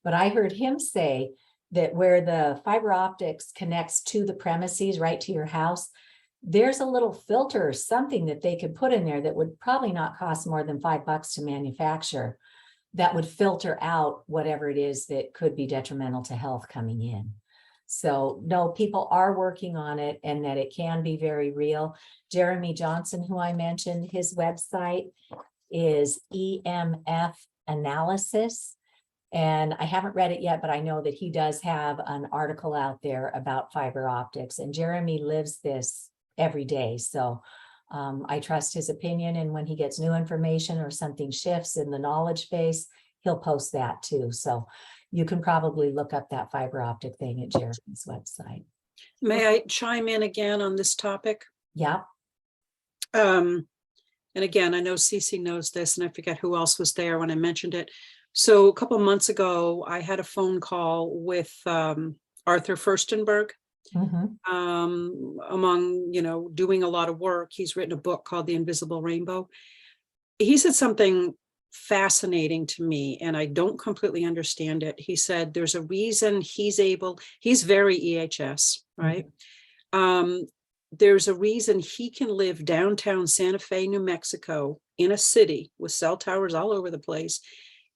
S2: But I heard him say that where the fiber optics connects to the premises, right to your house, there's a little filter or something that they could put in there that would probably not cost more than $5 to manufacture, that would filter out whatever it is that could be detrimental to health coming in. So no, people are working on it, and that it can be very real. Jeremy Johnson, who I mentioned, his website is EMF Analysis. And I haven't read it yet, but I know that he does have an article out there about fiber optics, and Jeremy lives this every day. So I trust his opinion, and when he gets new information or something shifts in the knowledge base, he'll post that too. So you can probably look up that fiber optic thing at Jeremy's website.
S4: May I chime in again on this topic?
S2: Yeah.
S4: And again, I know Cece knows this, and I forget who else was there when I mentioned it. So a couple of months ago, I had a phone call with Arthur Furstenberg. Among, doing a lot of work. He's written a book called The Invisible Rainbow. He said something fascinating to me, and I don't completely understand it. He said there's a reason he's very EHS, right? There's a reason he can live downtown Santa Fe, New Mexico, in a city with cell towers all over the place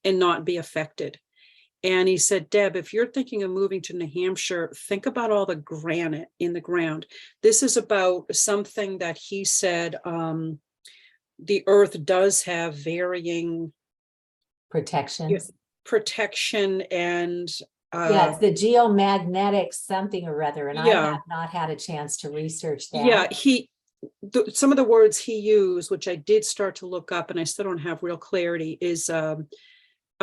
S4: and not be affected. And he said, Deb, if you're thinking of moving to New Hampshire, think about all the granite in the ground. This is about something that he said the earth does have varying
S2: Protections.
S4: protection and
S2: yeah, it's the geomagnetic something or other, and I have not had a chance to research that.
S4: Yeah, some of the words he used, which I did start to look up, and I still don't have real clarity, is a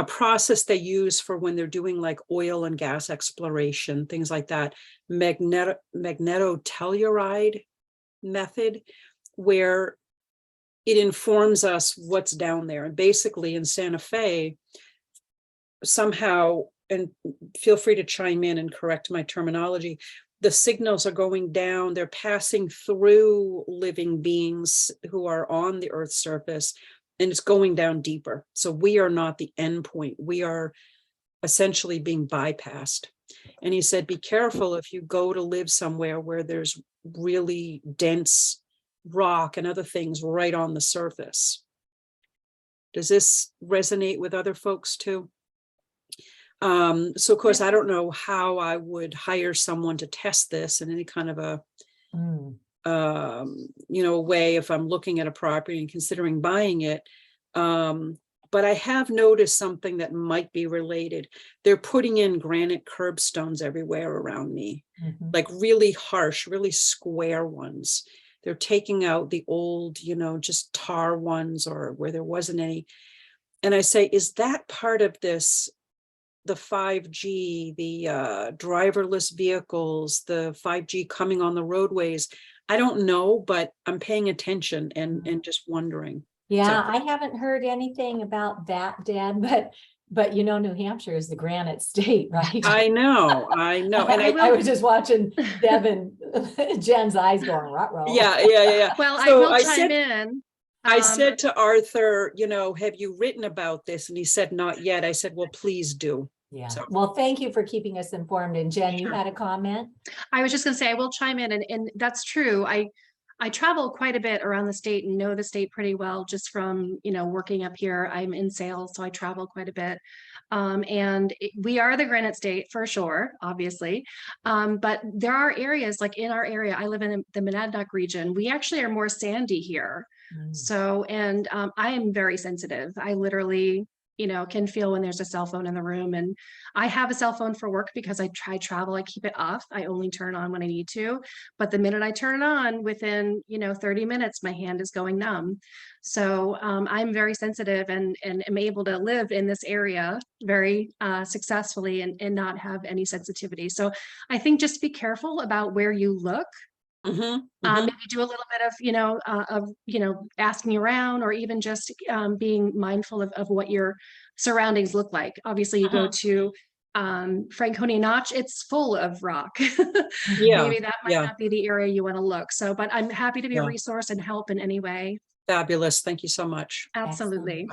S4: process they use for when they're doing like oil and gas exploration, things like that, magnetotelluride method, where it informs us what's down there. And basically in Santa Fe, somehow, and feel free to chime in and correct my terminology, the signals are going down, they're passing through living beings who are on the Earth's surface, and it's going down deeper. So we are not the end point. We are essentially being bypassed. And he said, be careful if you go to live somewhere where there's really dense rock and other things right on the surface. Does this resonate with other folks too? So of course, I don't know how I would hire someone to test this in any kind of a way if I'm looking at a property and considering buying it. But I have noticed something that might be related. They're putting in granite curbstones everywhere around me, like really harsh, really square ones. They're taking out the old, just tar ones, or where there wasn't any. And I say, is that part of this? The 5G, the driverless vehicles, the 5G coming on the roadways. I don't know, but I'm paying attention and just wondering.
S2: Yeah, I haven't heard anything about that, Dad, but New Hampshire is the granite state, right?
S4: I know. And
S2: I was just watching Deb and Jen's eyes going, ruh-roh.
S4: Yeah.
S1: Well,
S4: So
S1: I will chime in.
S4: I said to Arthur, have you written about this? And he said, not yet. I said, well, please do.
S2: Yeah.
S4: So.
S2: Well, thank you for keeping us informed. And Jen, you
S1: Sure.
S2: had a comment?
S1: I was just going to say, I will chime in, and that's true. I travel quite a bit around the state and know the state pretty well just from, working up here. I'm in sales, so I travel quite a bit. We are the granite state for sure, obviously. But there are areas like in our area, I live in the Monadnock region. We actually are more sandy here. So, and I am very sensitive. I literally, can feel when there's a cell phone in the room. And I have a cell phone for work because I try travel, I keep it off. I only turn on when I need to. But the minute I turn it on, within, 30 minutes, my hand is going numb. So I'm very sensitive and am able to live in this area very successfully and not have any sensitivity. So I think just be careful about where you look. Maybe do a little bit of, asking around, or even just being mindful of what your surroundings look like. Obviously, you go to Franconia Notch, it's full of rock.
S4: Yeah,
S1: Maybe that might
S4: yeah,
S1: not be the area you want to look. So, but I'm happy to be a
S4: Yeah.
S1: resource and help in any way.
S4: fabulous. Thank you so much.
S1: Absolutely.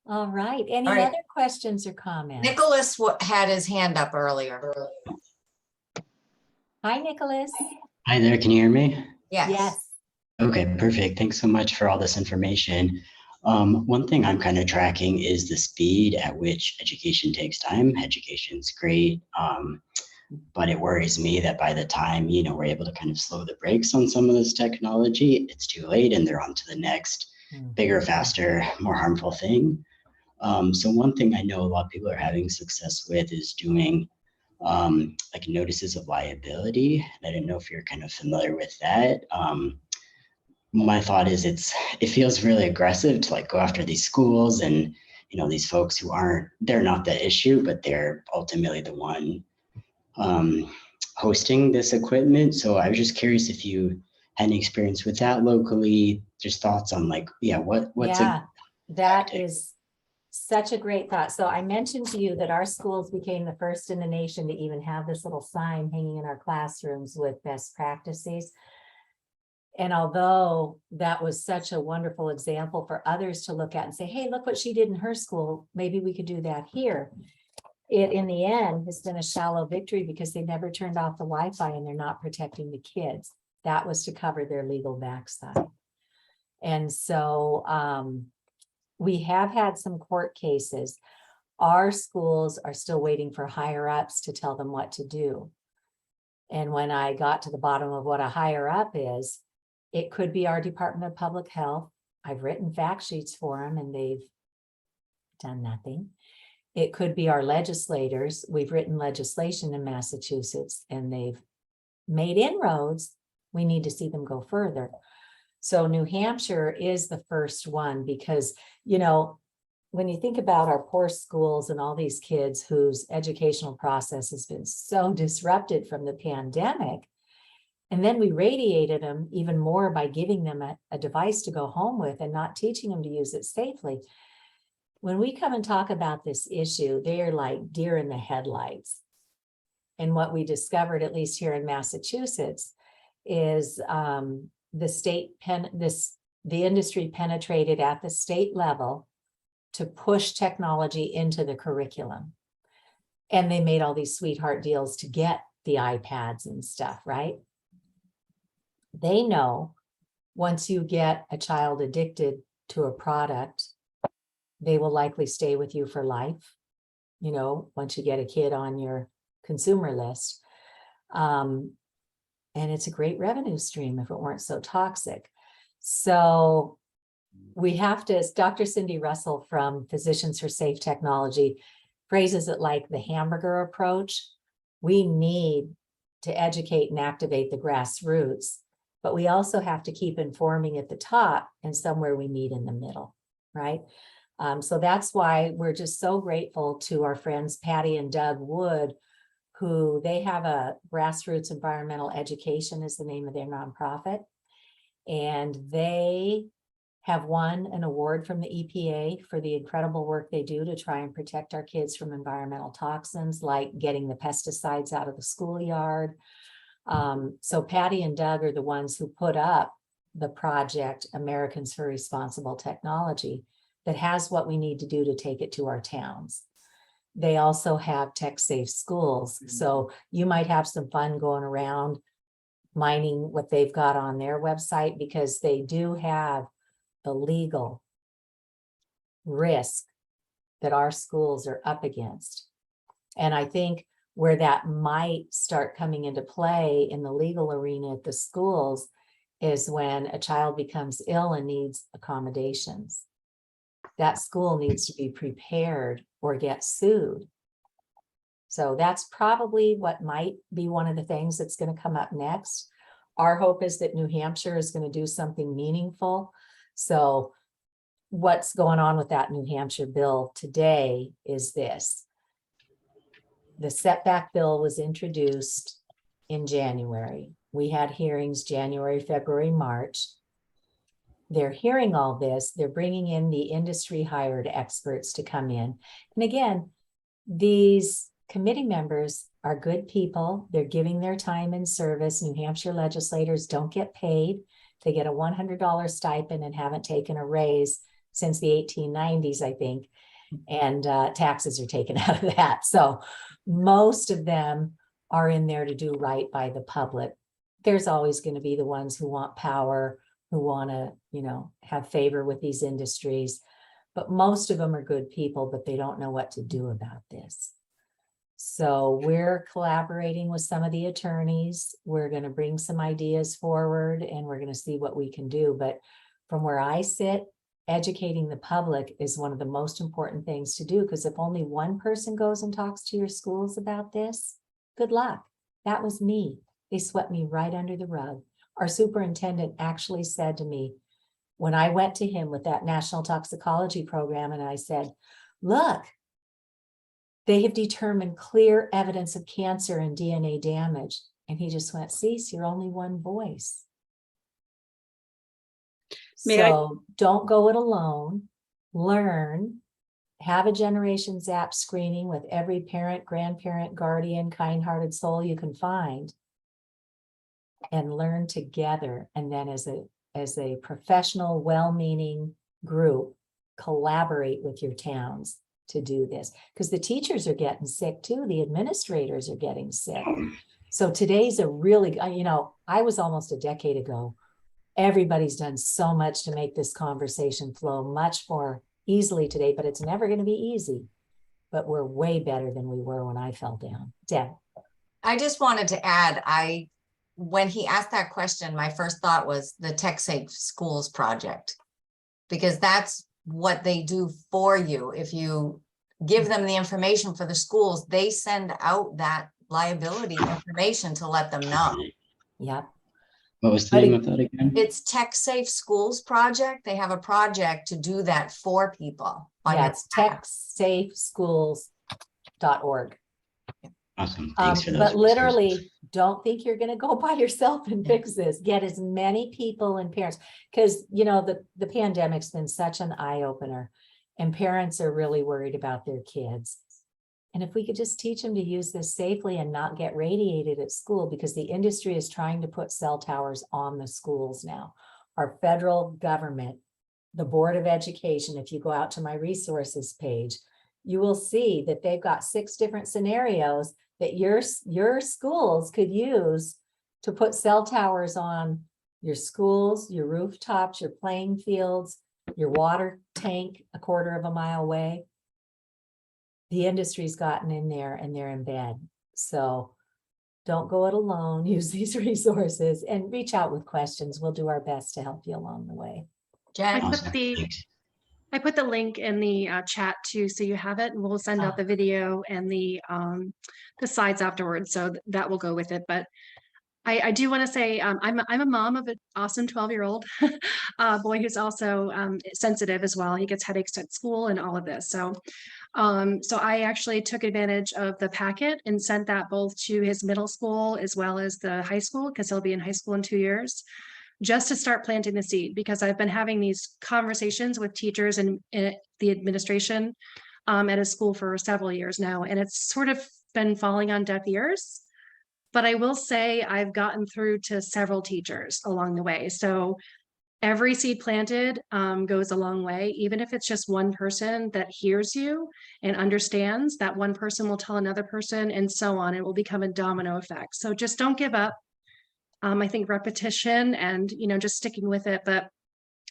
S2: All right. Any
S3: All right.
S2: other questions or comments?
S3: Nicholas had his hand up earlier.
S2: Hi, Nicholas.
S6: Hi there, can you hear me?
S3: Yes.
S2: Yes.
S6: Okay, perfect. Thanks so much for all this information. One thing I'm kind of tracking is the speed at which education takes time. Education's great, but it worries me that by the time, we're able to kind of slow the brakes on some of this technology, it's too late and they're on to the next bigger, faster, more harmful thing. So one thing I know a lot of people are having success with is doing like notices of liability. I didn't know if you're kind of familiar with that. My thought is it feels really aggressive to like go after these schools and these folks who they're not the issue, but they're ultimately the one hosting this equipment. So I was just curious if you had any experience with that locally. Just thoughts on like, what's
S2: that is such a great thought. So I mentioned to you that our schools became the first in the nation to even have this little sign hanging in our classrooms with best practices. And although that was such a wonderful example for others to look at and say, hey, look what she did in her school, maybe we could do that here. It, in the end, has been a shallow victory because they never turned off the Wi-Fi and they're not protecting the kids. That was to cover their legal backside. And so we have had some court cases. Our schools are still waiting for higher ups to tell them what to do. And when I got to the bottom of what a higher up is, it could be our Department of Public Health. I've written fact sheets for them and they've done nothing. It could be our legislators. We've written legislation in Massachusetts and they've made inroads. We need to see them go further. So New Hampshire is the first one because, when you think about our poor schools and all these kids whose educational process has been so disrupted from the pandemic, and then we radiated them even more by giving them a device to go home with and not teaching them to use it safely. When we come and talk about this issue, they are like deer in the headlights. And what we discovered, at least here in Massachusetts, is the industry penetrated at the state level to push technology into the curriculum. And they made all these sweetheart deals to get the iPads and stuff, right? They know once you get a child addicted to a product, they will likely stay with you for life. Once you get a kid on your consumer list. And it's a great revenue stream if it weren't so toxic. So we have to, Dr. Cindy Russell from Physicians for Safe Technology phrases it like the hamburger approach. We need to educate and activate the grassroots, but we also have to keep informing at the top and somewhere we meet in the middle, right? So that's why we're just so grateful to our friends Patty and Doug Wood, who they have a grassroots environmental education is the name of their nonprofit. And they have won an award from the EPA for the incredible work they do to try and protect our kids from environmental toxins, like getting the pesticides out of the schoolyard. So Patty and Doug are the ones who put up the project Americans for Responsible Technology that has what we need to do to take it to our towns. They also have tech safe schools. So you might have some fun going around mining what they've got on their website, because they do have the legal risk that our schools are up against. And I think where that might start coming into play in the legal arena at the schools is when a child becomes ill and needs accommodations. that school needs to be prepared or get sued. So that's probably what might be one of the things that's going to come up next. Our hope is that New Hampshire is going to do something meaningful. So what's going on with that New Hampshire bill today is this. The setback bill was introduced in January. We had hearings January, February, March. They're hearing all this. They're bringing in the industry hired experts to come in. And again, these committee members are good people. They're giving their time and service. New Hampshire legislators don't get paid. They get a $100 stipend and haven't taken a raise since the 1890s, I think. And taxes are taken out of that. So most of them are in there to do right by the public. There's always going to be the ones who want power, who want to, you know, have favor with these industries. But most of them are good people, but they don't know what to do about this. So we're collaborating with some of the attorneys. We're going to bring some ideas forward and we're going to see what we can do. But from where I sit, educating the public is one of the most important things to do, because if only one person goes and talks to your schools about this, good luck. That was me. They swept me right under the rug. Our superintendent actually said to me, when I went to him with that national toxicology program, and I said, look, they have determined clear evidence of cancer and DNA damage. And he just went, Cece, you're only one voice. So don't go it alone. Learn, have a Generation Zap screening with every parent, grandparent, guardian, kind-hearted soul you can find, and learn together. And then as a professional, well-meaning group, collaborate with your towns to do this, because the teachers are getting sick too. The administrators are getting sick. So today's a really, you know, I was almost a decade ago. Everybody's done so much to make this conversation flow much more easily today, but it's never going to be easy. But we're way better than we were when I fell down. Deb.
S3: I just wanted to add, when he asked that question, my first thought was the Tech Safe Schools project, because that's what they do for you. If you give them the information for the schools, they send out that liability information to let them know.
S2: Yep.
S6: What was the name of that again?
S3: It's Tech Safe Schools project. They have a project to do that for people.
S2: Yeah, it's techsafeschools.org.
S6: Awesome. Thanks for those.
S2: But literally, don't think you're going to go by yourself and fix this. Get as many people and parents, because, you know, the pandemic's been such an eye-opener, and parents are really worried about their kids. And if we could just teach them to use this safely and not get radiated at school, because the industry is trying to put cell towers on the schools now. Our federal government, the Board of Education, if you go out to my resources page, you will see that they've got 6 different scenarios that your schools could use to put cell towers on your schools, your rooftops, your playing fields, your water tank a quarter of a mile away. The industry's gotten in there and they're in bed. So don't go it alone. Use these resources and reach out with questions. We'll do our best to help you along the way.
S3: Jen?
S6: Awesome. Thanks.
S1: I put the link in the chat too, so you have it, and we'll send out the video and the slides afterwards. So that will go with it. But I do want to say I'm a mom of an awesome 12-year-old boy who's also sensitive as well. He gets headaches at school and all of this. So I actually took advantage of the packet and sent that both to his middle school as well as the high school, because he'll be in high school in 2 years, just to start planting the seed. Because I've been having these conversations with teachers and the administration at a school for several years now, and it's sort of been falling on deaf ears. But I will say I've gotten through to several teachers along the way. So every seed planted goes a long way. Even if it's just one person that hears you and understands, that one person will tell another person, and so on. It will become a domino effect. So just don't give up. I think repetition and, you know, just sticking with it. But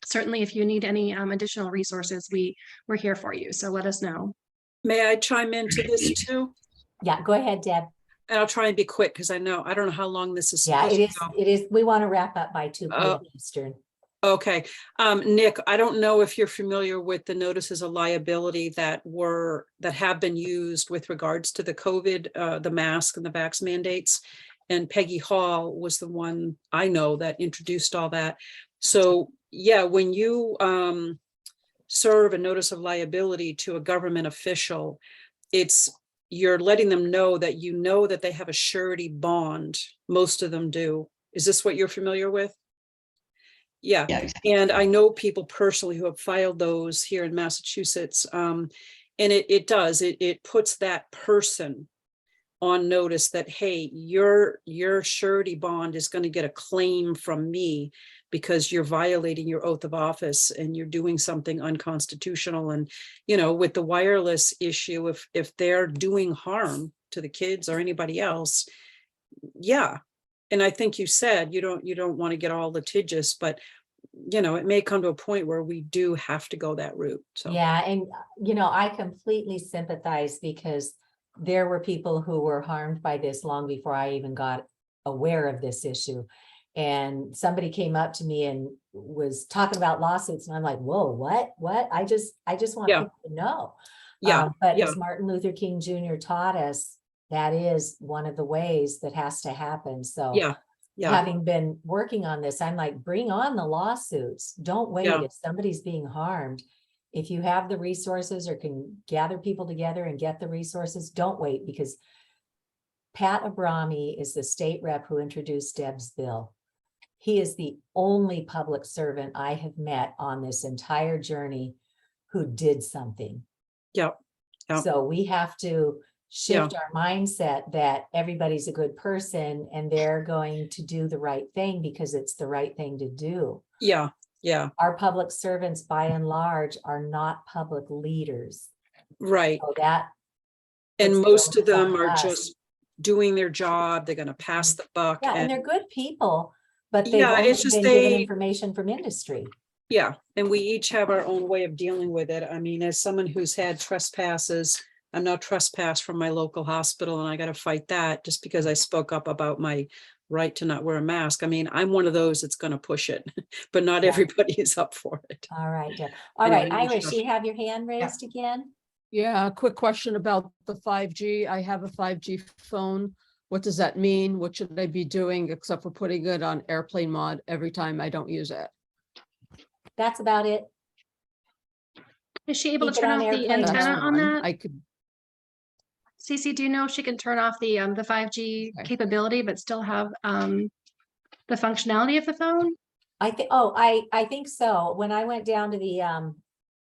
S1: certainly if you need any additional resources, we're here for you. So let us know.
S4: May I chime into this too?
S2: Yeah, go ahead, Deb.
S4: And I'll try and be quick because I don't know how long this is.
S2: Yeah,
S4: supposed
S2: it
S4: to go.
S2: is. We want to wrap up by 2 p.m. Eastern.
S4: Okay, Nick, I don't know if you're familiar with the notices of liability that have been used with regards to the COVID, the mask and the vax mandates. And Peggy Hall was the one I know that introduced all that. So yeah, when you serve a notice of liability to a government official, you're letting them know that that they have a surety bond. Most of them do. Is this what you're familiar with? Yeah,
S6: Yeah, exactly.
S4: and I know people personally who have filed those here in Massachusetts. And it puts that person on notice that, hey, your surety bond is going to get a claim from me because you're violating your oath of office and you're doing something unconstitutional. And, with the wireless issue, if they're doing harm to the kids or anybody else, yeah. And I think you said you don't want to get all litigious, but it may come to a point where we do have to go that route. So
S2: Yeah, and I completely sympathize because there were people who were harmed by this long before I even got aware of this issue. And somebody came up to me and was talking about lawsuits, and I'm like, whoa, what? I just want
S4: Yeah.
S2: people to know.
S4: yeah,
S2: But
S4: yeah,
S2: as Martin Luther King Jr. taught us, that is one of the ways that has to happen. So
S4: yeah,
S2: having been working on this, I'm like, bring on the lawsuits. Don't wait.
S4: Yeah.
S2: If somebody's being harmed, if you have the resources or can gather people together and get the resources, don't wait, because Pat Abrami is the state rep who introduced Deb's bill. He is the only public servant I have met on this entire journey who did something.
S4: yeah. Yeah.
S2: So we have to shift our mindset that everybody's a good person and they're going to do the right thing because it's the right thing to do.
S4: Yeah. Yeah.
S2: Our public servants, by and large, are not public leaders.
S4: Right.
S2: So that
S4: And
S2: puts the
S4: most of
S2: onus
S4: them
S2: on
S4: are
S2: us.
S4: just doing their job. They're going to pass the buck.
S2: Yeah, and they're good people, but they've
S4: Yeah,
S2: only
S4: it's just
S2: been given information from industry.
S4: Yeah, and we each have our own way of dealing with it. I mean, as someone who's had trespasses, I'm now trespassed from my local hospital, and I got to fight that just because I spoke up about my right to not wear a mask. I mean, I'm one of those that's going to push it, but not
S2: Yeah.
S4: everybody is up for it.
S2: All right, Deb. All
S4: Anyway,
S2: right,
S4: no
S2: Iris,
S4: stress.
S2: you have your hand raised again?
S5: Yeah, a quick question about the 5G. I have a 5G phone. What does that mean? What should I be doing except for putting it on airplane mode every time I don't use it?
S2: That's about it.
S1: Is she able to
S2: Keep it
S1: turn
S2: on
S1: off the
S2: airplane mode.
S1: antenna on
S5: fine.
S1: that?
S5: I could,
S1: Cece, do you know if she can turn off the 5G
S5: Okay.
S1: capability, but still have the functionality of the phone?
S2: I think so. When I went down to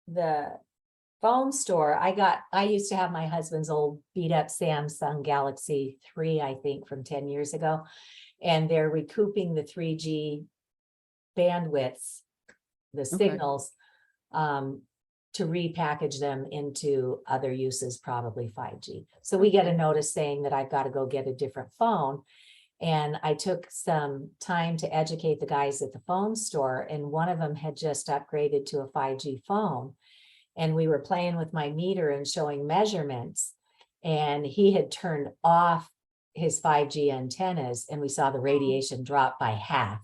S2: the phone store, I used to have my husband's old beat up Samsung Galaxy 3, I think from 10 years ago. And they're recouping the 3G bandwidths, the signals, to repackage them into other uses, probably 5G. So we get a notice saying that I've got to go get a different phone. And I took some time to educate the guys at the phone store, and one of them had just upgraded to a 5G phone. And we were playing with my meter and showing measurements, and he had turned off his 5G antennas, and we saw the radiation drop by half,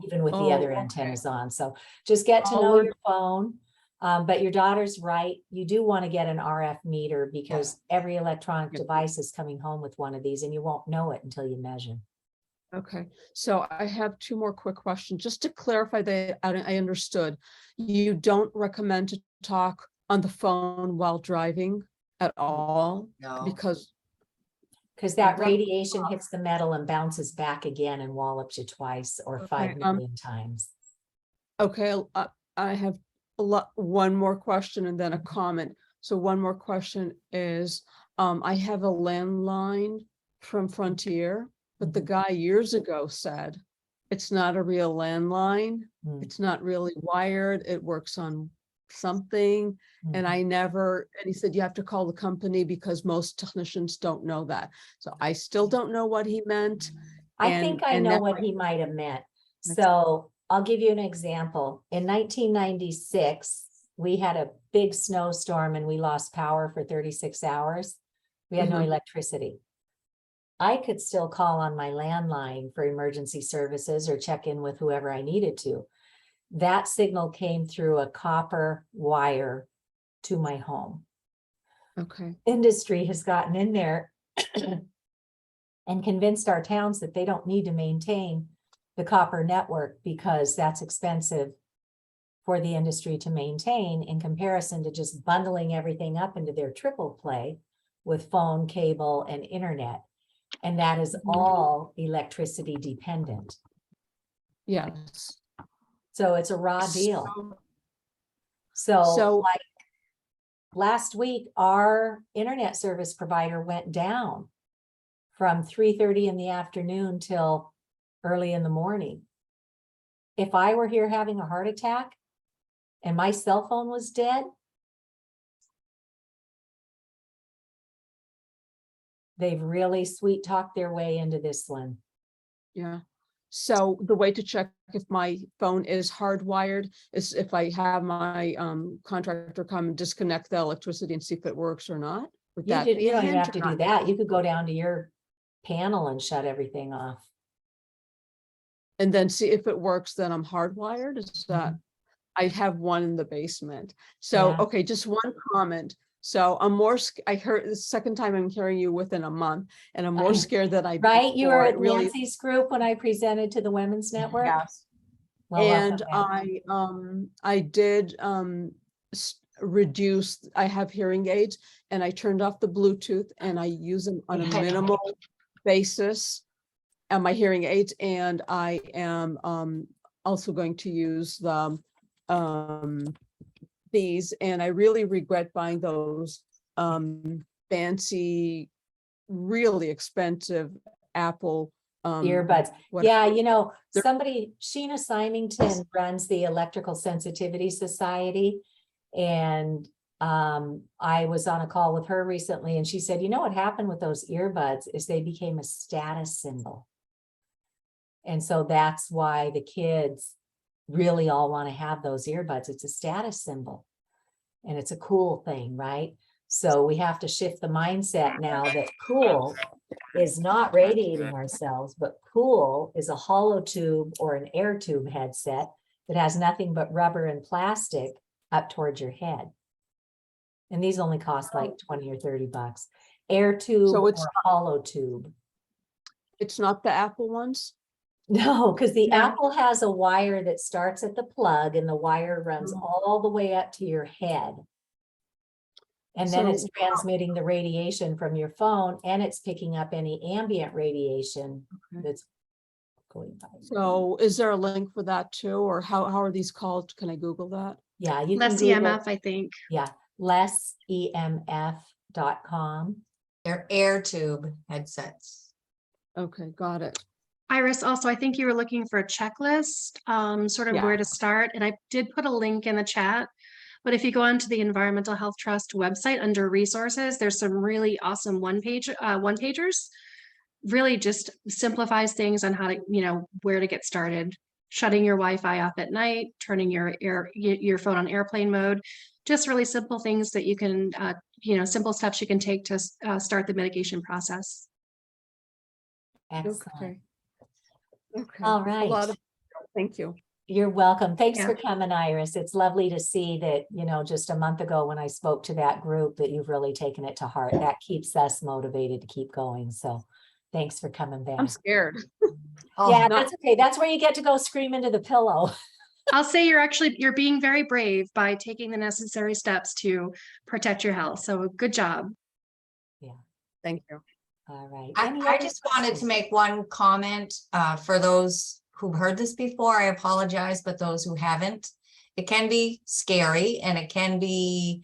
S2: even with the other antennas on. So just get to know your phone. But your daughter's right. You do want to get an RF meter because every electronic device is coming home with one of these, and you won't know it until you measure.
S5: okay. So I have two more quick questions. Just to clarify that I understood, you don't recommend to talk on the phone while driving at all?
S3: No.
S5: Because
S2: That radiation hits the metal and bounces back again and wallops you twice or 5
S5: Okay,
S2: million times.
S5: okay, I have one more question and then a comment. So one more question is, I have a landline from Frontier, but the guy years ago said it's not a real landline. It's not really wired. It works on something. And and he said, you have to call the company because most technicians don't know that. So I still don't know what he meant.
S2: I think I know what he might have meant. So I'll give you an example. In 1996, we had a big snowstorm and we lost power for 36 hours. We had no electricity. I could still call on my landline for emergency services or check in with whoever I needed to. that signal came through a copper wire to my home.
S5: Okay.
S2: Industry has gotten in there and convinced our towns that they don't need to maintain the copper network because that's expensive for the industry to maintain in comparison to just bundling everything up into their triple play with phone, cable, and internet. And that is all electricity dependent.
S5: Yes.
S2: So it's a raw deal.
S5: So-
S2: So like last week, our internet service provider went down from 3:30 in the afternoon till early in the morning. If I were here having a heart attack and my cell phone was dead, they've really sweet talked their way into this one.
S5: Yeah. So the way to check if my phone is hardwired is if I have my contractor come and disconnect the electricity and see if it works or not. Would that be
S2: You
S5: a
S2: don't even
S5: hint
S2: have
S5: or
S2: to do
S5: not?
S2: that. You could go down to your panel and shut everything off.
S5: And then see if it works, then I'm hardwired. Is that,
S2: Mhm.
S5: I have one in the basement. So,
S2: Yeah.
S5: okay, just one comment. So I'm more, I heard the second time I'm hearing you within a month and I'm more scared than I.
S2: Right? You were
S5: before.
S2: at
S5: It really,
S2: Nancy's group when I presented to the Women's Network?
S5: yes.
S2: Well, welcome
S5: And
S2: back.
S5: I did reduce, I have hearing aids and I turned off the Bluetooth and I use them on a
S3: Yeah.
S5: minimal basis on my hearing aids, and I am also going to use the these, and I really regret buying those fancy, really expensive Apple
S2: Earbuds.
S5: what-
S2: Yeah, you know,
S5: They're-
S2: somebody, Sheena Symington runs the Electrical Sensitivity Society. And I was on a call with her recently and she said, you know what happened with those earbuds is they became a status symbol. And so that's why the kids really all want to have those earbuds. It's a status symbol. And it's a cool thing, right? So we have to shift the mindset now that cool is not radiating ourselves, but cool is a hollow tube or an air tube headset that has nothing but rubber and plastic up towards your head. And these only cost like 20 or 30 bucks. Air tube
S5: So
S2: or
S5: it's
S2: hollow tube.
S5: It's not the Apple ones?
S2: No, because the
S1: No.
S2: Apple has a wire that starts at the plug and the wire runs
S5: Oh.
S2: all the way up to your head. And then it's
S5: So-
S2: transmitting the radiation from your phone and it's picking up any ambient radiation
S5: Okay.
S2: that's going by.
S5: So is there a link for that too? Or how are these called? Can I Google that?
S2: Yeah, you can
S1: Less
S2: Google,
S1: EMF, I think.
S2: yeah, lessemf.com.
S3: They're air tube headsets.
S5: Okay, got it.
S1: Iris, also, I think you were looking for a checklist, sort of
S5: Yeah.
S1: where to start, and I did put a link in the chat. But if you go onto the Environmental Health Trust website under resources, there's some really awesome one-pagers. Really just simplifies things on how to, where to get started. Shutting your Wi-Fi off at night, turning your phone on airplane mode. Just really simple things that you can, simple steps you can take to start the mitigation process.
S2: Excellent.
S5: Okay. Okay.
S2: All
S5: A lot
S2: right.
S5: of- Thank you.
S2: You're welcome. Thanks
S1: Yeah.
S2: for coming, Iris. It's lovely to see that, just a month ago when I spoke to that group that you've really taken it to heart. That keeps us motivated to keep going. So thanks for coming back.
S5: I'm scared.
S3: Oh,
S2: Yeah,
S5: not-
S2: that's okay. That's where you get to go scream into the pillow.
S1: I'll say you're being very brave by taking the necessary steps to protect your health. So good job.
S5: Thank you.
S2: All right.
S3: I
S2: Any
S3: I
S2: other
S3: just wanted to
S2: questions?
S3: make one comment for those who've heard this before. I apologize, but those who haven't, it can be scary and it can be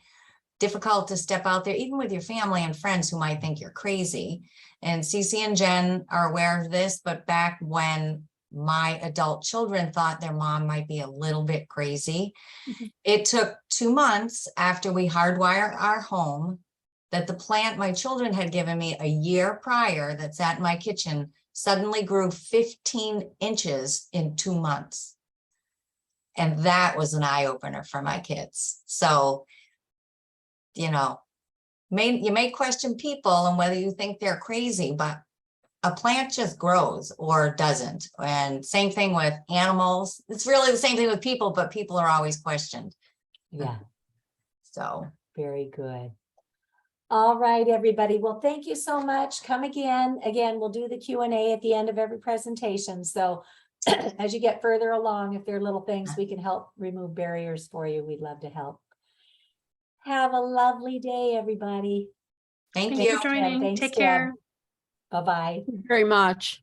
S3: difficult to step out there, even with your family and friends who might think you're crazy. And Cece and Jen are aware of this, but back when my adult children thought their mom might be a little bit crazy, it took 2 months after we hardwired our home that the plant my children had given me a year prior that sat in my kitchen suddenly grew 15 inches in 2 months. And that was an eye opener for my kids. So, you may question people and whether you think they're crazy, but a plant just grows or doesn't. And same thing with animals. It's really the same thing with people, but people are always questioned.
S2: Yeah,
S3: So
S2: very good. All right, everybody. Well, thank you so much. Come again. Again, we'll do the Q&A at the end of every presentation. So as you get further along, if there are little things we can help remove barriers for you, we'd love to help. Have a lovely day, everybody.
S3: thank
S1: Thanks
S3: you.
S1: for joining.
S2: Thanks,
S1: Take
S2: Deb.
S1: care.
S2: Bye-bye.
S5: Very much.